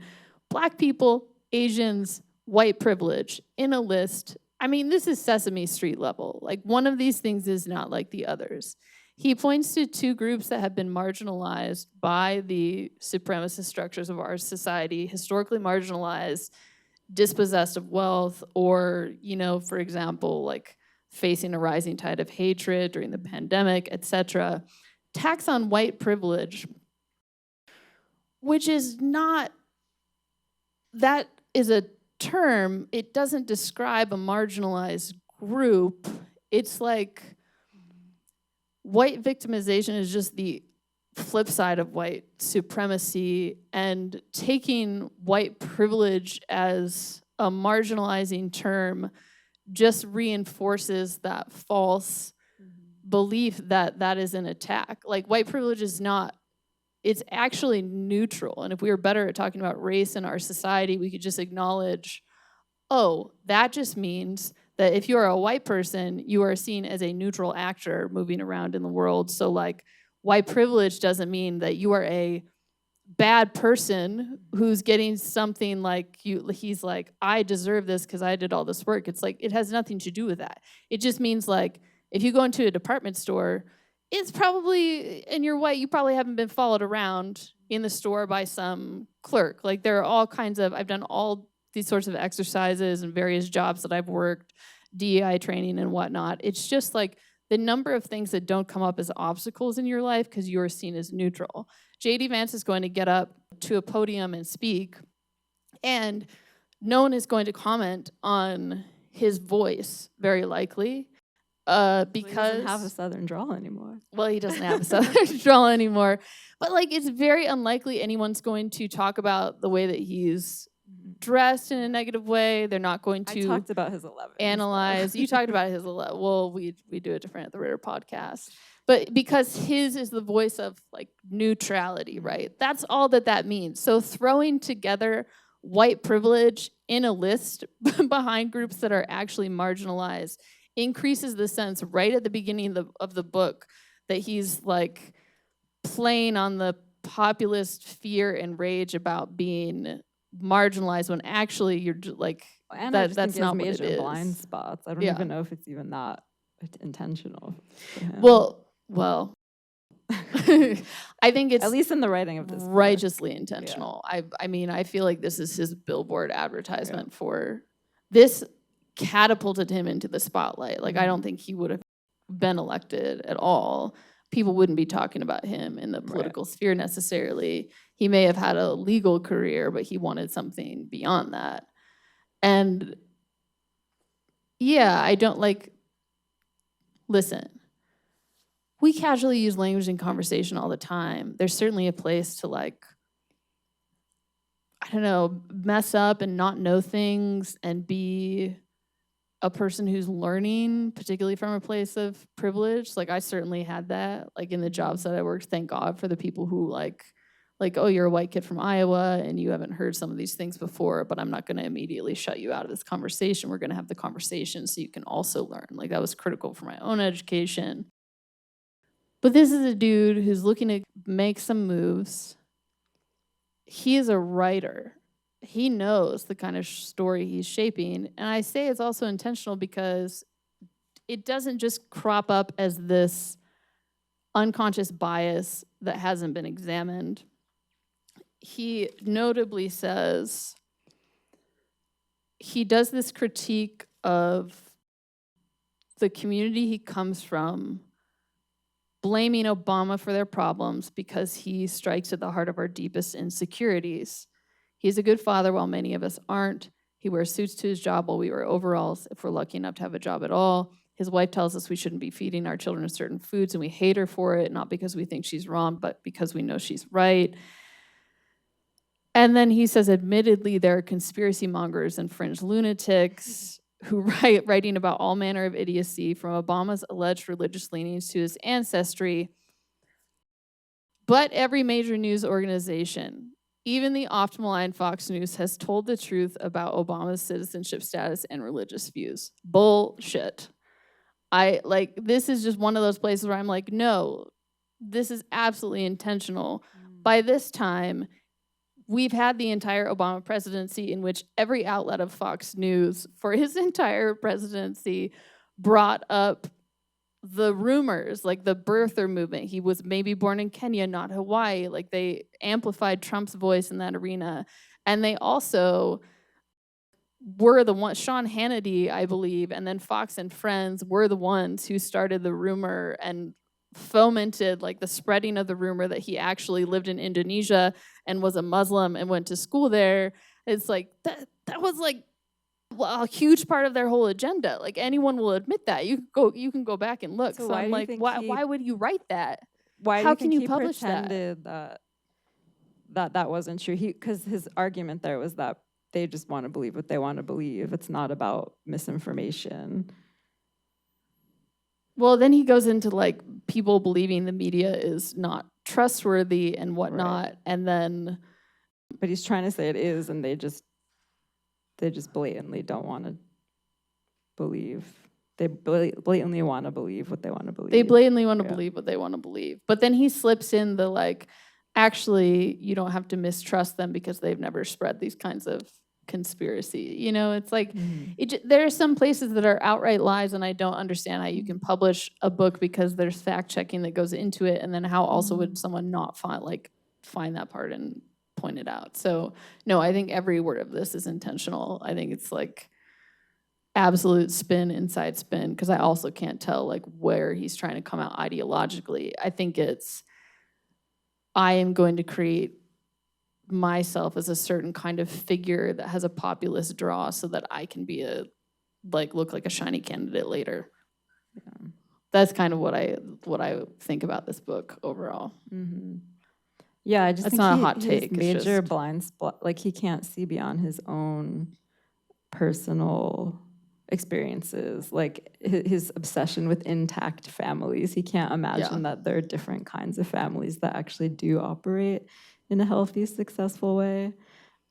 black people, Asians, white privilege in a list. I mean, this is Sesame Street level. Like, one of these things is not like the others. He points to two groups that have been marginalized by the supremacist structures of our society, historically marginalized, dispossessed of wealth, or, for example, like facing a rising tide of hatred during the pandemic, etc. Tax on white privilege, which is not, that is a term, it doesn't describe a marginalized group. It's like white victimization is just the flip side of white supremacy, and taking white privilege as a marginalizing term just reinforces that false belief that that is an attack. Like, white privilege is not, it's actually neutral. And if we were better at talking about race in our society, we could just acknowledge, oh, that just means that if you are a white person, you are seen as a neutral actor moving around in the world. So, like, white privilege doesn't mean that you are a bad person who's getting something like he's like, I deserve this because I did all this work. It's like, it has nothing to do with that. It just means, like, if you go into a department store, it's probably, and you're white, you probably haven't been followed around in the store by some clerk. Like, there are all kinds of, I've done all these sorts of exercises and various jobs that I've worked, DEI training and whatnot. It's just like the number of things that don't come up as obstacles in your life because you're seen as neutral. JDVance is going to get up to a podium and speak, and no one is going to comment on his voice, very likely. Because he doesn't have a Southern drawl anymore. Well, he doesn't have a Southern drawl anymore. But, like, it's very unlikely anyone's going to talk about the way that he's dressed in a negative way. They're not going to I talked about his 11. analyze. You talked about his 11. Well, we do it different at the Ritter podcast. But because his is the voice of, like, neutrality, right? That's all that means. So throwing together white privilege in a list behind groups that are actually marginalized increases the sense right at the beginning of the book that he's, like, playing on the populist fear and rage about being marginalized when actually you're like, and that's not what it is. Blind spots. I don't even know if it's even that intentional. Well, I think it's at least in the writing of this righteously intentional. Yeah. I mean, I feel like this is his billboard advertisement for this. Catapulted him into the spotlight. Like, I don't think he would have been elected at all. People wouldn't be talking about him in the political sphere necessarily. He may have had a legal career, but he wanted something beyond that. And yeah, I don't listen, we casually use language in conversation all the time. There's certainly a place to, like, I don't know, mess up and not know things and be a person who's learning, particularly from a place of privilege. Like I certainly had that, like in the jobs that I worked. Thank God for the people who like, oh, you're a white kid from Iowa and you haven't heard some of these things before, but I'm not going to immediately shut you out of this conversation. We're going to have the conversation so you can also learn. Like that was critical for my own education. But this is a dude who's looking to make some moves. He is a writer. He knows the kind of story he's shaping. And I say it's also intentional because it doesn't just crop up as this unconscious bias that hasn't been examined. He notably says he does this critique of the community he comes from, blaming Obama for their problems because he strikes at the heart of our deepest insecurities. He's a good father while many of us aren't. He wears suits to his job while we wear overalls, if we're lucky enough to have a job at all. His wife tells us we shouldn't be feeding our children certain foods, and we hate her for it, not because we think she's wrong, but because we know she's right. And then he says, admittedly, there are conspiracy mongers and fringe lunatics who writing about all manner of idiocy, from Obama's alleged religious leanings to his ancestry. But every major news organization, even the oft-maligned Fox News, has told the truth about Obama's citizenship status and religious views. Bullshit. This is just one of those places where I'm like, no, this is absolutely intentional. By this time, we've had the entire Obama presidency in which every outlet of Fox News for his entire presidency brought up the rumors, like the birther movement. He was maybe born in Kenya, not Hawaii. Like they amplified Trump's voice in that arena. And they also were the ones, Sean Hannity, I believe, and then Fox and Friends were the ones who started the rumor and fomented like the spreading of the rumor that he actually lived in Indonesia and was a Muslim and went to school there. It's like that was like a huge part of their whole agenda. Like anyone will admit that. You can go back and look. So I'm like, why would you write that? How can you publish that? Pretended that wasn't true. Because his argument there was that they just want to believe what they want to believe. It's not about misinformation. Well, then he goes into like people believing the media is not trustworthy and whatnot, right. And then, but he's trying to say it is, and they just blatantly don't want to believe. They blatantly want to believe what they want to believe. They blatantly want to believe what they want to believe. But then he slips in the like, actually, you don't have to mistrust them because they've never spread these kinds of conspiracy. You know, it's like, there are some places that are outright lies, and I don't understand how you can publish a book because there's fact checking that goes into it, and then how also would someone not find that part and point it out. So no, I think every word of this is intentional. I think it's like absolute spin inside spin, because I also can't tell like where he's trying to come out ideologically. I think it's, I am going to create myself as a certain kind of figure that has a populist draw so that I can be look like a shiny candidate later. Yeah. That's kind of what I think about this book overall. Mm-hmm. Yeah, I just think not a hot take. His major blind spot, like he can't see beyond his own personal experiences, like his obsession with intact families. He can't imagine that there are different kinds of families that actually do operate in a healthy, successful way.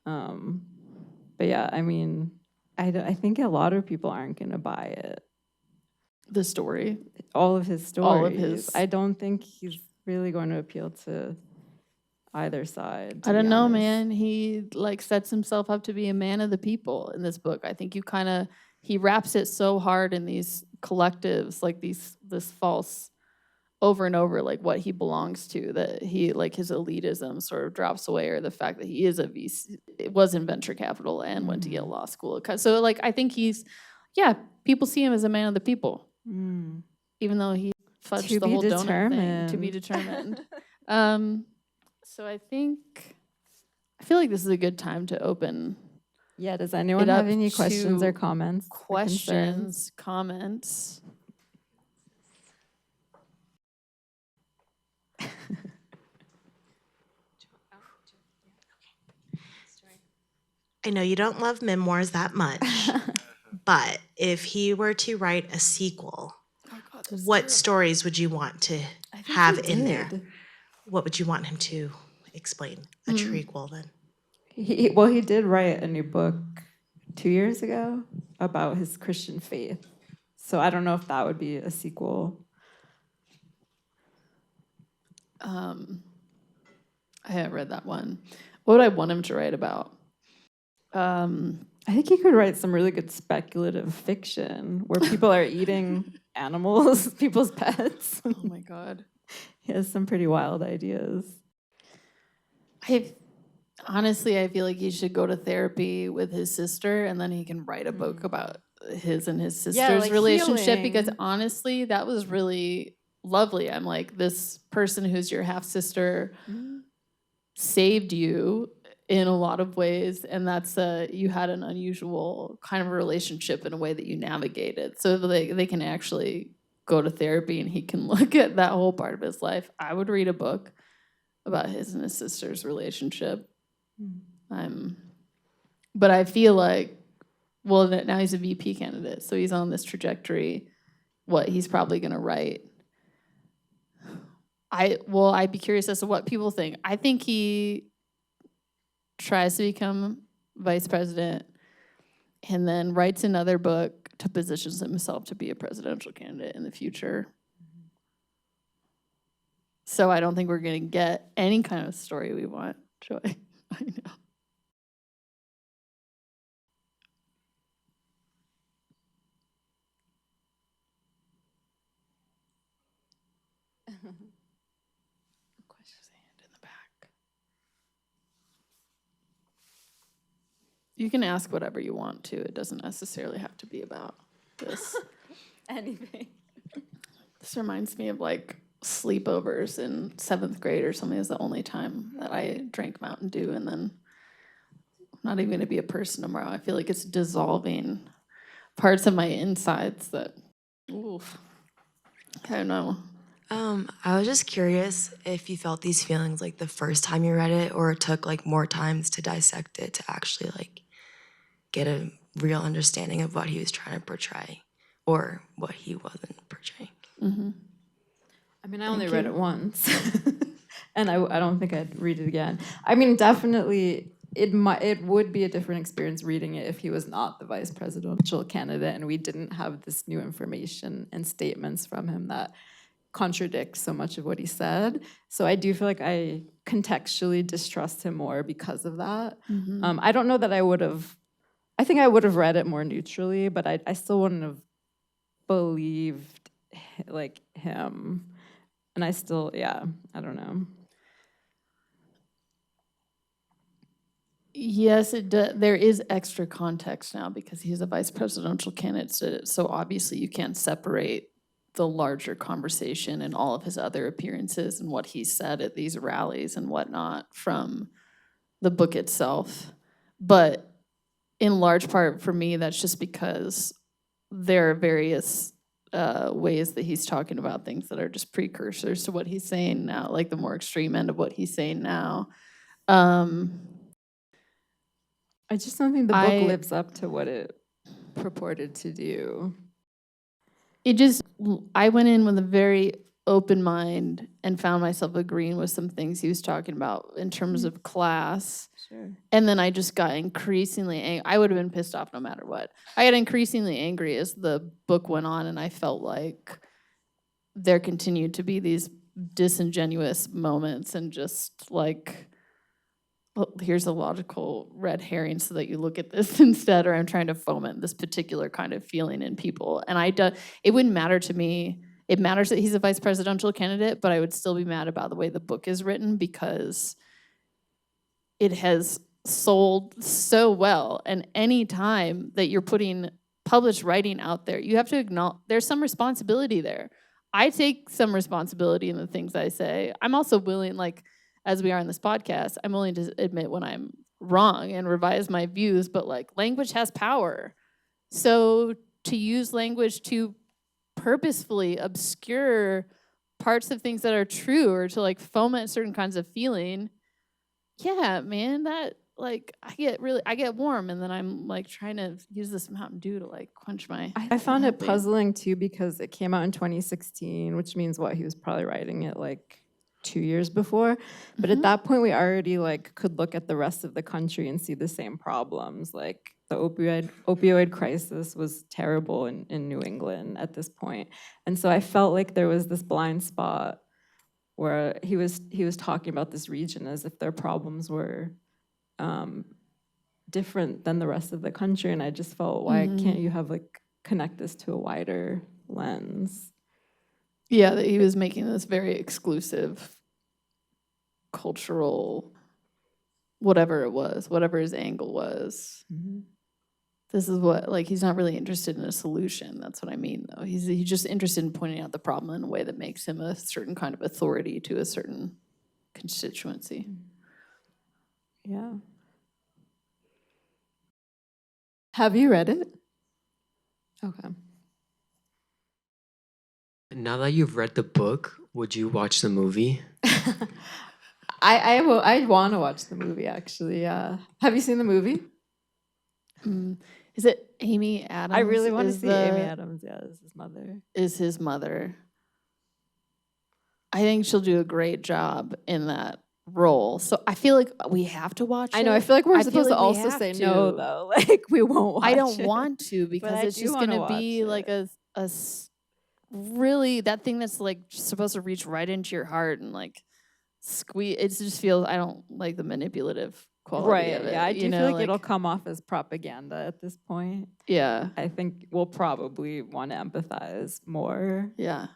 But yeah, I mean, I think a lot of people aren't going to buy it. The story? All of his stories. All of his. I don't think he's really going to appeal to either side. I don't know, man. He like sets himself up to be a man of the people in this book. I think he wraps it so hard in these collectives, like this false over and over, like what he belongs to, that he like his elitism sort of drops away, or the fact that he is a VC, it was in venture capital and went to Yale Law School. So like I think people see him as a man of the people, even though he fudged the whole donut thing. To be determined. So I feel like this is a good time to open. Yeah, does anyone have any questions or comments? Comments. I know you don't love memoirs that much, but if he were to write a sequel, Oh God, what stories would you want to I think have he in there? did. What would you want him to explain? A trequel, then? He did write a new book 2 years ago about his Christian faith. So I don't know if that would be a sequel. I haven't read that one. What would I want him to write about? I think he could write some really good speculative fiction where people are eating animals, people's pets. Oh my God. He has some pretty wild ideas. Honestly, I feel like he should go to therapy with his sister, and then he can write a book about his and his sister's like relationship. Because healing. honestly, that was really lovely. I'm like, this person who's your half sister saved you in a lot of ways, and that's you had an unusual kind of relationship in a way that you navigated. So they can actually go to therapy, and he can look at that whole part of his life. I would read a book about his and his sister's relationship. But I feel like, well, now he's a VP candidate, so he's on this trajectory. What he's probably going to write. I'd be curious as to what people think. I think he tries to become vice president and then writes another book to position himself to be a presidential candidate in the future. So I don't think we're going to get any kind of story we want, Joy. I know. Hand in the back. You can ask whatever you want to. It doesn't necessarily have to be about this. Anything. This reminds me of like sleepovers in 7th grade or something. Is the only time that I drank Mountain Dew, and then I'm not even gonna be a person tomorrow. I feel like it's dissolving parts of my insides that, oof. I don't know. I was just curious if you felt these feelings like the first time you read it, or it took like more times to dissect it to actually like get a real understanding of what he was trying to portray or what he wasn't portraying. I mean, I only read it once, and I don't think I'd read it again. I mean, definitely, it would be a different experience reading it if he was not the vice presidential candidate and we didn't have this new information and statements from him that contradict so much of what he said. So I do feel like I contextually distrust him more because of that. I don't know that I would have. I think I would have read it more neutrally, but I still wouldn't have believed like him. And I still, I don't know. Yes, there is extra context now because he's a vice presidential candidate. So obviously you can't separate the larger conversation and all of his other appearances and what he said at these rallies and whatnot from the book itself. But in large part for me, that's just because there are various ways that he's talking about things that are just precursors to what he's saying now, like the more extreme end of what he's saying now. I just don't think the book lives up to what it purported to do. I went in with a very open mind and found myself agreeing with some things he was talking about in terms of class. Sure. And then I just got increasingly angry. I would have been pissed off no matter what. I got increasingly angry as the book went on, and I felt like there continued to be these disingenuous moments and just like, well, here's a logical red herring so that you look at this instead, or I'm trying to foment this particular kind of feeling in people. And it wouldn't matter to me. It matters that he's a vice presidential candidate, but I would still be mad about the way the book is written because it has sold so well. And any time that you're putting published writing out there, you have to acknowledge there's some responsibility there. I take some responsibility in the things I say. I'm also willing, like, as we are in this podcast, I'm willing to admit when I'm wrong and revise my views, but like language has power. So to use language to purposefully obscure parts of things that are true or to like foment certain kinds of feeling, yeah, man, that like I get warm, and then I'm like trying to use this Mountain Dew to like quench my. I found it pain. puzzling too because it came out in 2016, which means what, he was probably writing it like 2 years before. But at that point, we already like could look at the rest of the country and see the same problems. Like the opioid crisis was terrible in New England at this point. And so I felt like there was this blind spot where he was talking about this region as if their problems were different than the rest of the country. And I just felt, why can't you have like connect this to a wider lens? Yeah, that he was making this very exclusive cultural, whatever it was, whatever his angle was. This is what, like, he's not really interested in a solution. That's what I mean, though. He's just interested in pointing out the problem in a way that makes him a certain kind of authority to a certain constituency. Yeah. Have you read it? Okay. Now that you've read the book, would you watch the movie? I want to watch the movie, actually. Yeah. Have you seen the movie? Is it Amy Adams? I really want to see Amy the- Adams. Yeah, as his mother. Is his mother. I think she'll do a great job in that role. So I feel like we have to watch it. I know. I feel like we're I supposed feel to like we also have say to. no, though. Like we won't watch I don't it. want to because I it's do just wanna going to be watch like really that thing that's like supposed to reach right into your heart and like squeeze. It just feels, I don't like the manipulative quality Right. of it. Yeah, I do you know, feel like it'll come off as propaganda at this point. Yeah. I think we'll probably want to empathize more, Yeah.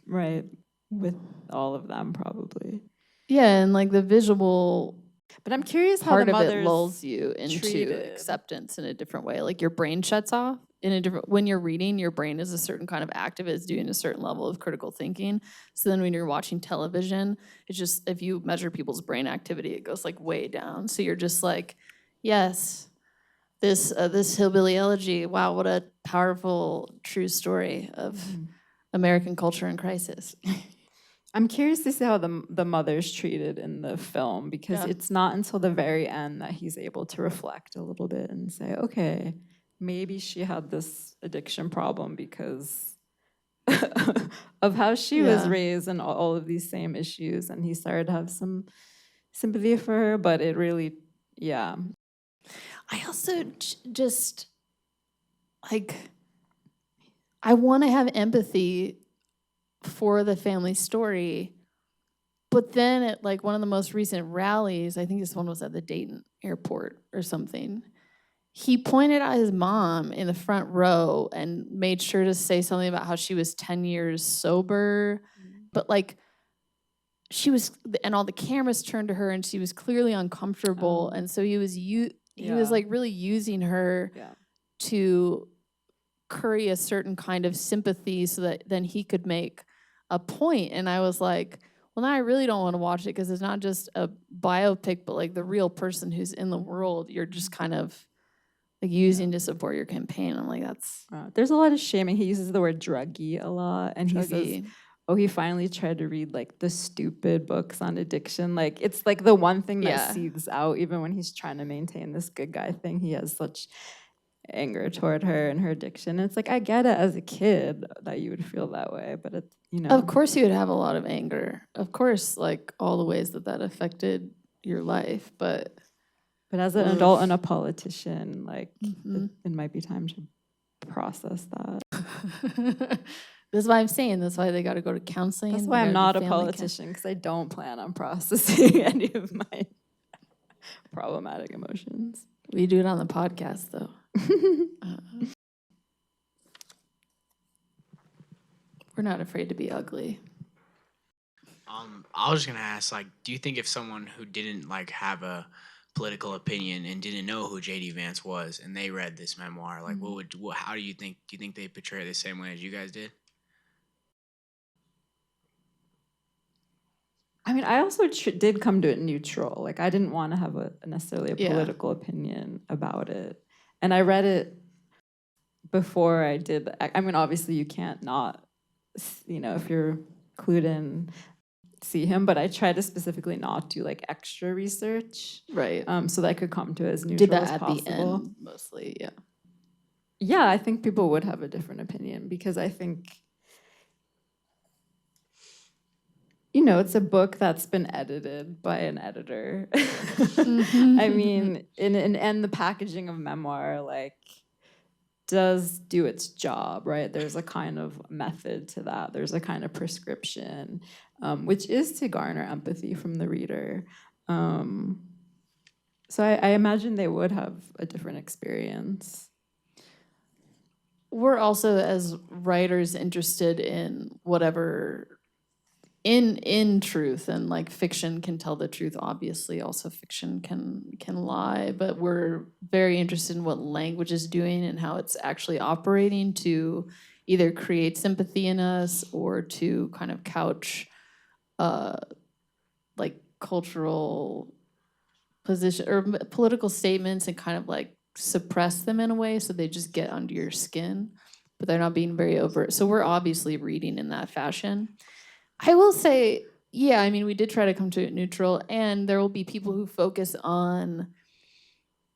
right, with all of them probably. Yeah, and like the visual But I'm curious how part the of it mothers lulls you into treated. acceptance in a different way. Like your brain shuts off in a different, when you're reading, your brain is a certain kind of active, it's doing a certain level of critical thinking. So then when you're watching television, it's just, if you measure people's brain activity, it goes like way down. So you're just like, yes, this Hillbilly Elegy, wow, what a powerful, true story of American culture in crisis. I'm curious to see how the mother's treated in the film, because Yeah. it's not until the very end that he's able to reflect a little bit and say, okay, maybe she had this addiction problem because of how she was Yeah. raised and all of these same issues. And he started to have some sympathy for her, but it really, yeah. I also just, like, I want to have empathy for the family story, but then at like one of the most recent rallies, I think this one was at the Dayton airport or something, he pointed out his mom in the front row and made sure to say something about how she was 10 years sober, but like she was, and all the cameras turned to her and she was clearly uncomfortable, and so he was Yeah. like really using her Yeah. to curry a certain kind of sympathy so that then he could make a point. And I was like, well, now I really don't want to watch it because it's not just a biopic, but like the real person who's in the world, you're just kind of like using to support your campaign. I'm like, that's There's a lot of shaming. He uses the word druggy a lot. And he says, druggy. oh, he finally tried to read like the stupid books on addiction. Like it's like the one thing that Yeah. seethes out, even when he's trying to maintain this good guy thing. He has such anger toward her and her addiction. It's like, I get it as a kid that you would feel that way, but it's, you know. Of course you would have a lot of anger. Of course, like all the ways that that affected your life, but But as an adult and a politician, like Mhm. it might be time to process that. this is why I'm saying, that's why they got to go to counseling. That's they why I'm gotta not do a family politician, because I don't plan on processing any of my problematic emotions. We do it on the podcast, though. We're not afraid to be ugly. I was gonna ask, like, do you think if someone who didn't like have a political opinion and didn't know who JDVance was, and they read this memoir, like, how do you think? Do you think they portray it the same way as you guys did? I mean, I also did come to it neutral. Like, I didn't want to have necessarily a Yeah. political opinion about it. And I read it before I did. I mean, obviously, you can't not, you know, if you're clued in. see him, but I try to specifically not do like extra research, Right. so that I could come to as neutral Did that as at possible. the end mostly, yeah. Yeah, I think people would have a different opinion because I think, you know, it's a book that's been edited by an editor. I mean, and the packaging of Memoir, like, does do its job, right? There's a kind of method to that. There's a kind of prescription, which is to garner empathy from the reader. So I imagine they would have a different experience. We're also, as writers, interested in whatever in truth, and like fiction can tell the truth, obviously. Also fiction can lie, but we're very interested in what language is doing and how it's actually operating to either create sympathy in us or to kind of couch like cultural position or political statements and kind of like suppress them in a way so they just get under your skin, but they're not being very overt. So we're obviously reading in that fashion. I will say, yeah, I mean, we did try to come to it neutral, and there will be people who focus on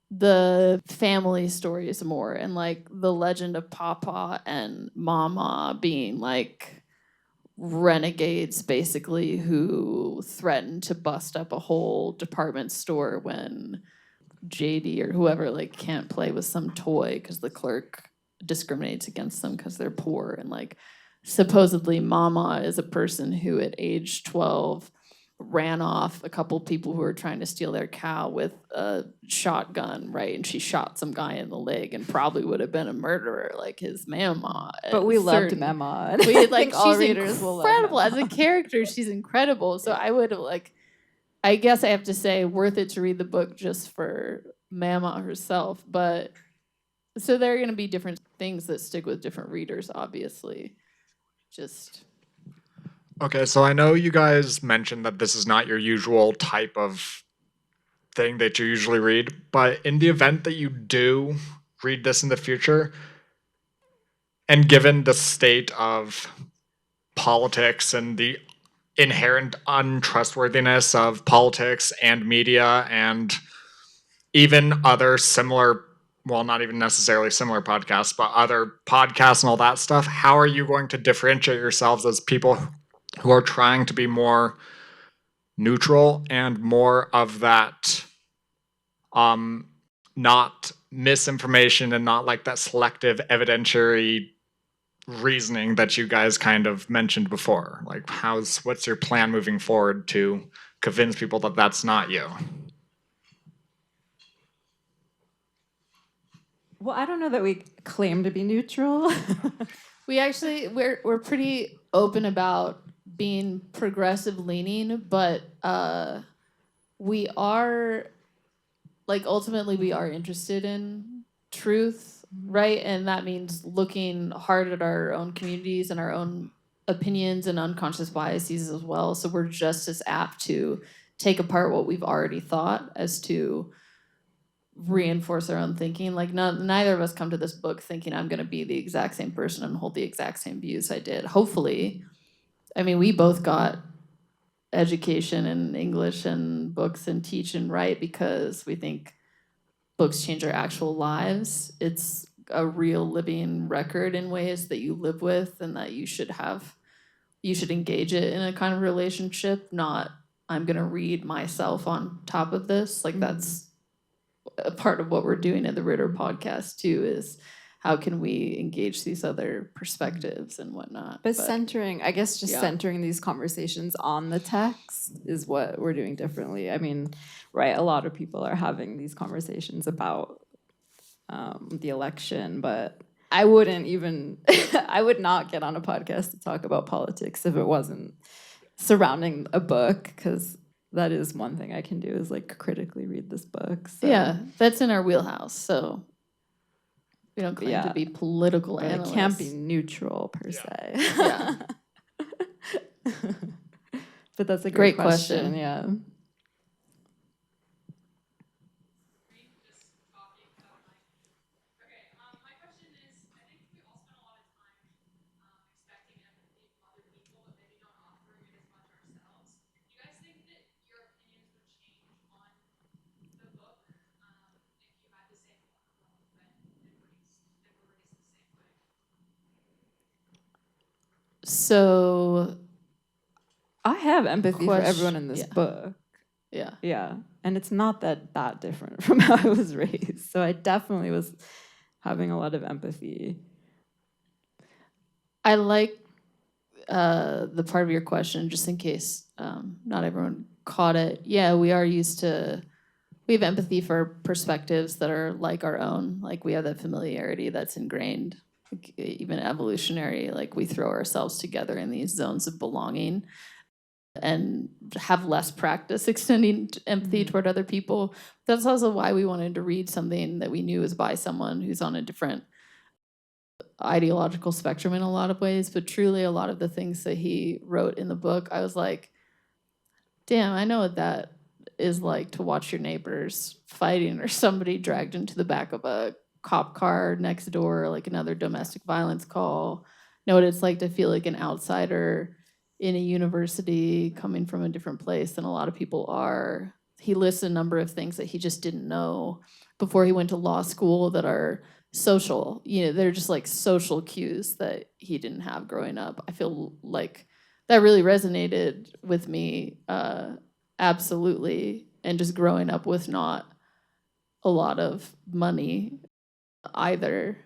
the family stories more and like the legend of Papa and Mama being like renegades basically who threatened to bust up a whole department store when JD or whoever like can't play with some toy because the clerk discriminates against them because they're poor. And like supposedly Mama is a person who at age 12 ran off a couple people who were trying to steal their cow with a shotgun, right? And she shot some guy in the leg and probably would have been a murderer like his mama. But we loved Mema. We like all she's readers will love incredible as a Mema. character. She's incredible. So I would like, I guess I have to say, worth it to read the book just for Mama herself. But so there are going to be different things that stick with different readers, obviously. Just Okay, so I know you guys mentioned that this is not your usual type of thing that you usually read, but in the event that you do read this in the future, and given the state of politics and the inherent untrustworthiness of politics and media and even other similar, well, not even necessarily similar podcasts, but other podcasts and all that stuff, how are you going to differentiate yourselves as people who are trying to be more neutral and more of that not misinformation and not like that selective evidentiary reasoning that you guys kind of mentioned before? Like what's your plan moving forward to convince people that that's not you? Well, I don't know that we claim to be neutral. we actually we're pretty open about being progressive leaning, but we are like ultimately we are interested in truth, right? And that means looking hard at our own communities and our own opinions and unconscious biases as well. So we're just as apt to take apart what we've already thought as to reinforce our own thinking. Like neither of us come to this book thinking I'm going to be the exact same person and hold the exact same views I did. Hopefully, I mean, we both got education in English and books and teach and write because we think books change our actual lives. It's a real living record in ways that you live with and that you should engage it in a kind of relationship, not I'm going to read myself on top of this. Like that's a part of what we're doing at the Ritter podcast too, is how can we engage these other perspectives and whatnot. But centering, I guess just centering these conversations on the text is what we're doing differently. I mean, right, a lot of people are having these conversations about the election, but I wouldn't even, I would not get on a podcast to talk about politics if it wasn't surrounding a book, because that is one thing I can do is like critically read this book. So. Yeah, that's in our wheelhouse. So we don't claim to be political analysts. It can't be neutral per se. Yeah. But that's a great question. Yeah. So I have empathy for everyone Question- in this yeah. book. yeah. Yeah, and it's not that different from how I was raised. So I definitely was having a lot of empathy. I like the part of your question, just in case not everyone caught it. Yeah, we are used to, we have empathy for perspectives that are like our own. Like we have that familiarity that's ingrained, like, even evolutionary. Like we throw ourselves together in these zones of belonging and have less practice extending empathy toward other people. That's also why we wanted to read something that we knew was by someone who's on a different ideological spectrum in a lot of ways, but truly a lot of the things that he wrote in the book, I was like, damn, I know what that is like to watch your neighbors fighting or somebody dragged into the back of a cop car next door, like another domestic violence call. Know what it's like to feel like an outsider in a university coming from a different place than a lot of people are. He lists a number of things that he just didn't know before he went to law school that are social. You know, they're just like social cues that he didn't have growing up. I feel like that really resonated with me, absolutely. And just growing up with not a lot of money either.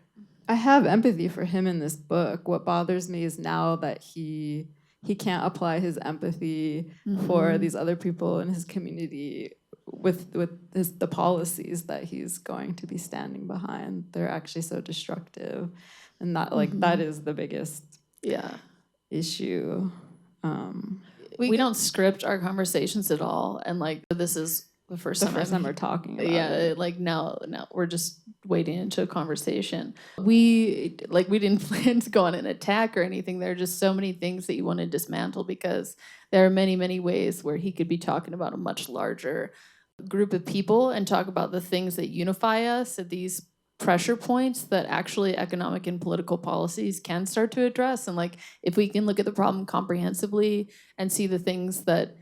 I have empathy for him in this book. What bothers me is now that he can't apply his empathy for these other people in his community with the policies that he's going to be standing behind. They're actually so destructive, and that that is the biggest issue. We don't script our conversations at all, and like this is the first time we're talking about yeah, it. like now we're just wading into a conversation. We didn't plan to go on an attack or anything. There are just so many things that you want to dismantle because there are many ways where he could be talking about a much larger group of people and talk about the things that unify us at these pressure points that actually economic and political policies can start to address. And like if we can look at the problem comprehensively and see the things that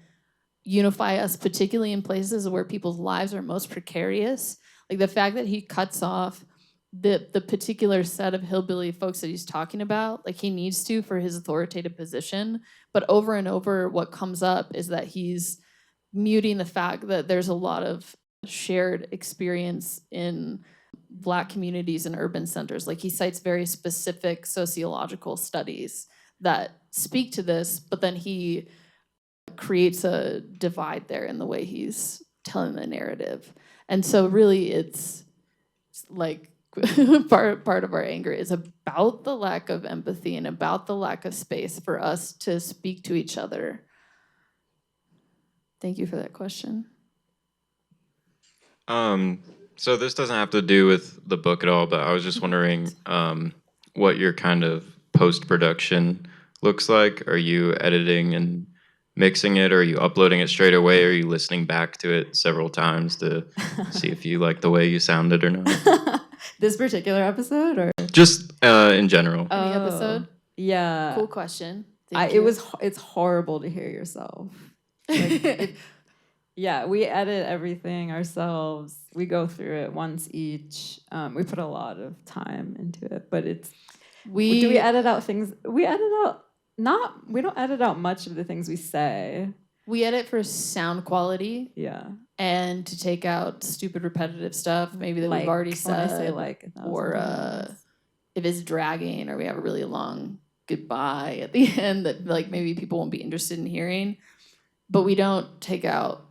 unify us, particularly in places where people's lives are most precarious. Like the fact that he cuts off the particular set of hillbilly folks that he's talking about, like he needs to for his authoritative position. But over and over, what comes up is that he's muting the fact that there's a lot of shared experience in Black communities and urban centers. Like he cites very specific sociological studies that speak to this, but then he creates a divide there in the way he's telling the narrative. And so really it's like part of our anger is about the lack of empathy and about the lack of space for us to speak to each other. Thank you for that question. So this doesn't have to do with the book at all, but I was just wondering what your kind of post-production looks like. Are you editing and mixing it, or are you uploading it straight away? Or are you listening back to it several times to see if you like the way you sounded or not? This particular episode, or Just in general. Any episode? Yeah. Cool question. It's horrible to hear yourself. Like, yeah, we edit everything ourselves. We go through it once each. We put a lot of time into it, but do we edit out things? We don't edit out much of the things we say. We edit for sound quality. Yeah. And to take out stupid repetitive stuff, maybe that we've already said. When I say like, or if it's dragging, or we have a really long goodbye at the end that like maybe people won't be interested in hearing. But we don't take out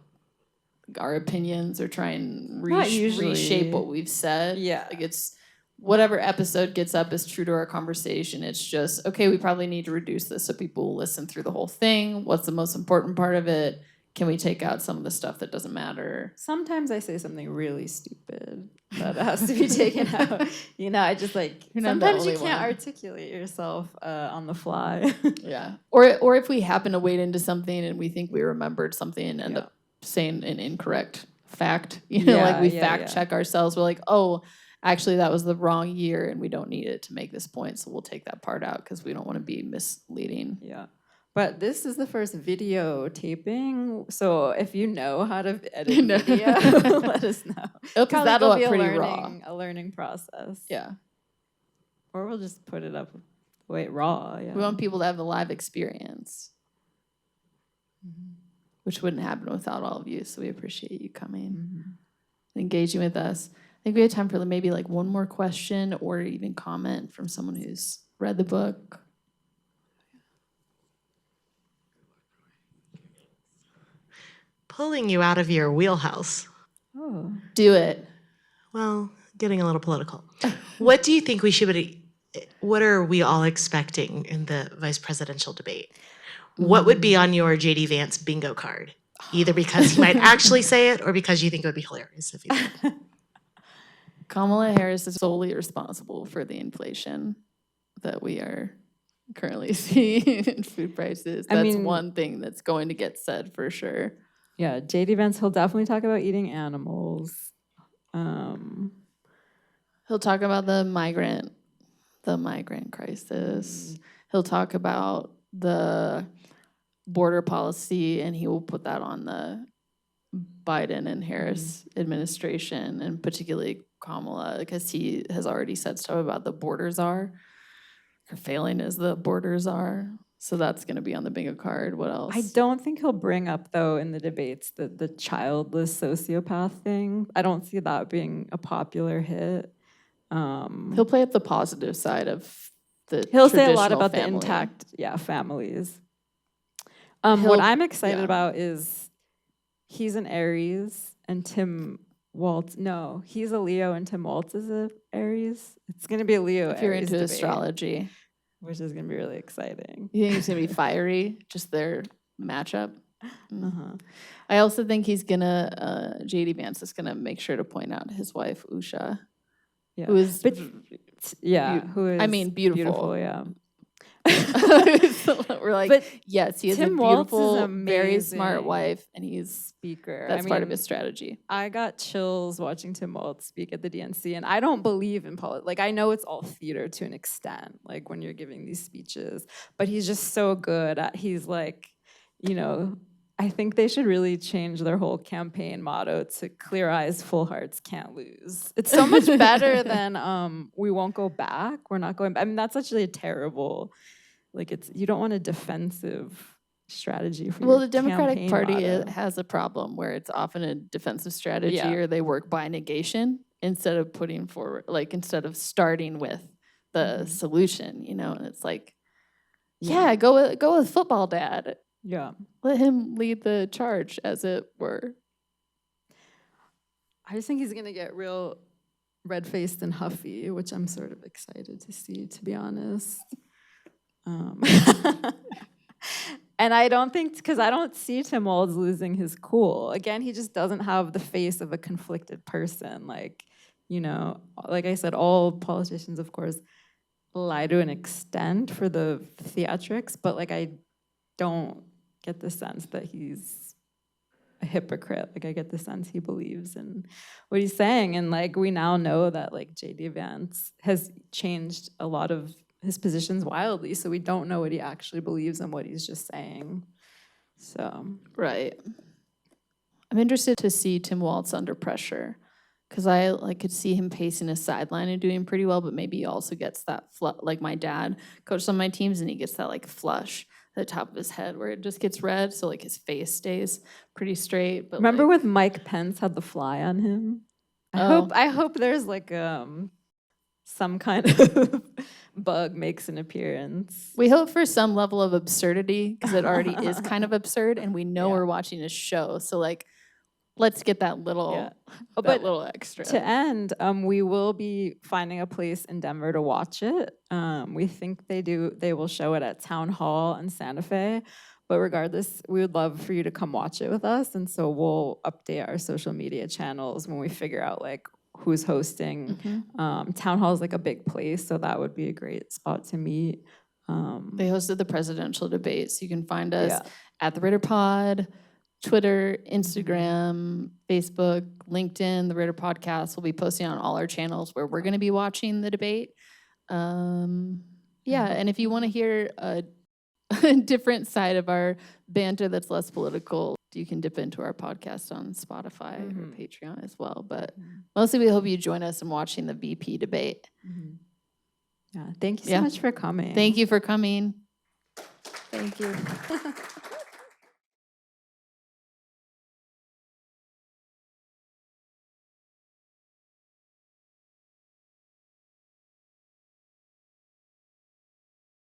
our opinions or try and reshape what we've said. Yeah. Like it's whatever episode gets up is true to our conversation. It's just, okay, we probably need to reduce this so people will listen through the whole thing. What's the most important part of it? Can we take out some of the stuff that doesn't matter? Sometimes I say something really stupid that has to be taken out. You know, I just like, sometimes you can't articulate yourself on the fly. Yeah. Or if we happen to wade into something and we think we remembered something and end up saying an incorrect fact, you know, like we fact check ourselves. We're like, oh, actually that was the wrong year and we don't need it to make this point. So we'll take that part out because we don't want to be misleading. Yeah. But this is the first video taping, so if you know how to edit video, let us know. Because that'll be a learning process. Yeah. Or we'll just put it up Wait, raw, yeah. We want people to have the live experience, which wouldn't happen without all of you. So we appreciate you coming, engaging with us. I think we have time for maybe like one more question or even comment from someone who's read the book. Pulling you out of your wheelhouse. Oh. Do it. Well, getting a little political. What do you think we should be, what are we all expecting in the vice presidential debate? What would be on your JD Vance bingo card? Either because he might actually say it or because you think it would be hilarious if he did. Kamala Harris is solely responsible for the inflation that we are currently seeing in food prices. I That's mean- one thing that's going to get said for sure. Yeah, JDVance, he'll definitely talk about eating animals. He'll talk about the migrant crisis. He'll talk about the border policy, and he will put that on the Biden and Harris administration, and particularly Kamala, because he has already said stuff about the border czar, or failing as the border czar. So that's going to be on the bingo card. What else? I don't think he'll bring up, though, in the debates, the childless sociopath thing. I don't see that being a popular hit. He'll play up the positive side of the He'll say a lot traditional about family. the intact, families. What I'm excited about is he's an Aries and Tim Waltz. No, he's a Leo and Tim Waltz is a Aries. It's going to be a Leo. If you're Aries into debate, astrology, which is going to be really exciting. you think it's going to be fiery, just their matchup? Uh-huh. I also think he's going to, JD Vance is going to make sure to point out his wife, Usha, Yeah. who is, Who is I mean, beautiful. yeah. We're like, But yes, he has Tim a Waltz is beautiful, very smart amazing. wife, and he's Speaker. that's part of his strategy. I got chills watching Tim Waltz speak at the DNC, and I don't believe in politics. Like, I know it's all theater to an extent, like when you're giving these speeches, but he's just so good at, he's like, I think they should really change their whole campaign motto to clear eyes, full hearts, can't lose. It's so much better than we won't go back. We're not going back. I mean, that's actually a terrible, you don't want a defensive strategy for Well, your the Democratic campaign Party motto. has a problem where it's often a defensive strategy, Yeah. or they work by negation instead of putting forward, instead of starting with the solution, and it's like, yeah, go with football dad. Yeah. Let him lead the charge, as it were. I just think he's going to get real red-faced and huffy, which I'm sort of excited to see, to be honest. And I don't think, because I don't see Tim Walz losing his cool. Again, he just doesn't have the face of a conflicted person. Like I said, all politicians, of course, lie to an extent for the theatrics, but I don't get the sense that he's a hypocrite. I get the sense he believes in what he's saying. And we now know that JD Vance has changed a lot of his positions wildly, so we don't know what he actually believes and what he's just saying. So Right. I'm interested to see Tim Waltz under pressure, because I could see him pacing a sideline and doing pretty well, but maybe he also gets that like my dad coached on my teams, and he gets that flush at the top of his head where it just gets red, so his face stays pretty straight. But remember when Mike Pence had the fly on him? I hope there's some kind of bug makes an appearance. we hope for some level of absurdity, because it already is kind of absurd, and we know we're watching a show. So let's get that little, but little extra. To end, we will be finding a place in Denver to watch it. We think they will show it at Town Hall in Santa Fe. But regardless, we would love for you to come watch it with us. And so we'll update our social media channels when we figure out who's hosting. Town Hall is a big place, so that would be a great spot to meet. They hosted the presidential debate, so you can find us at the Ritter Pod, Twitter, Instagram, Facebook, LinkedIn. The Ritter Podcast will be posting on all our channels where we're going to be watching the debate. And if you want to hear a different side of our banter that's less political, you can dip into our podcast on Spotify or Patreon as well. But mostly we hope you join us in watching the VP debate. Yeah, thank you so Yeah. much for coming. Thank you for coming. Thank you.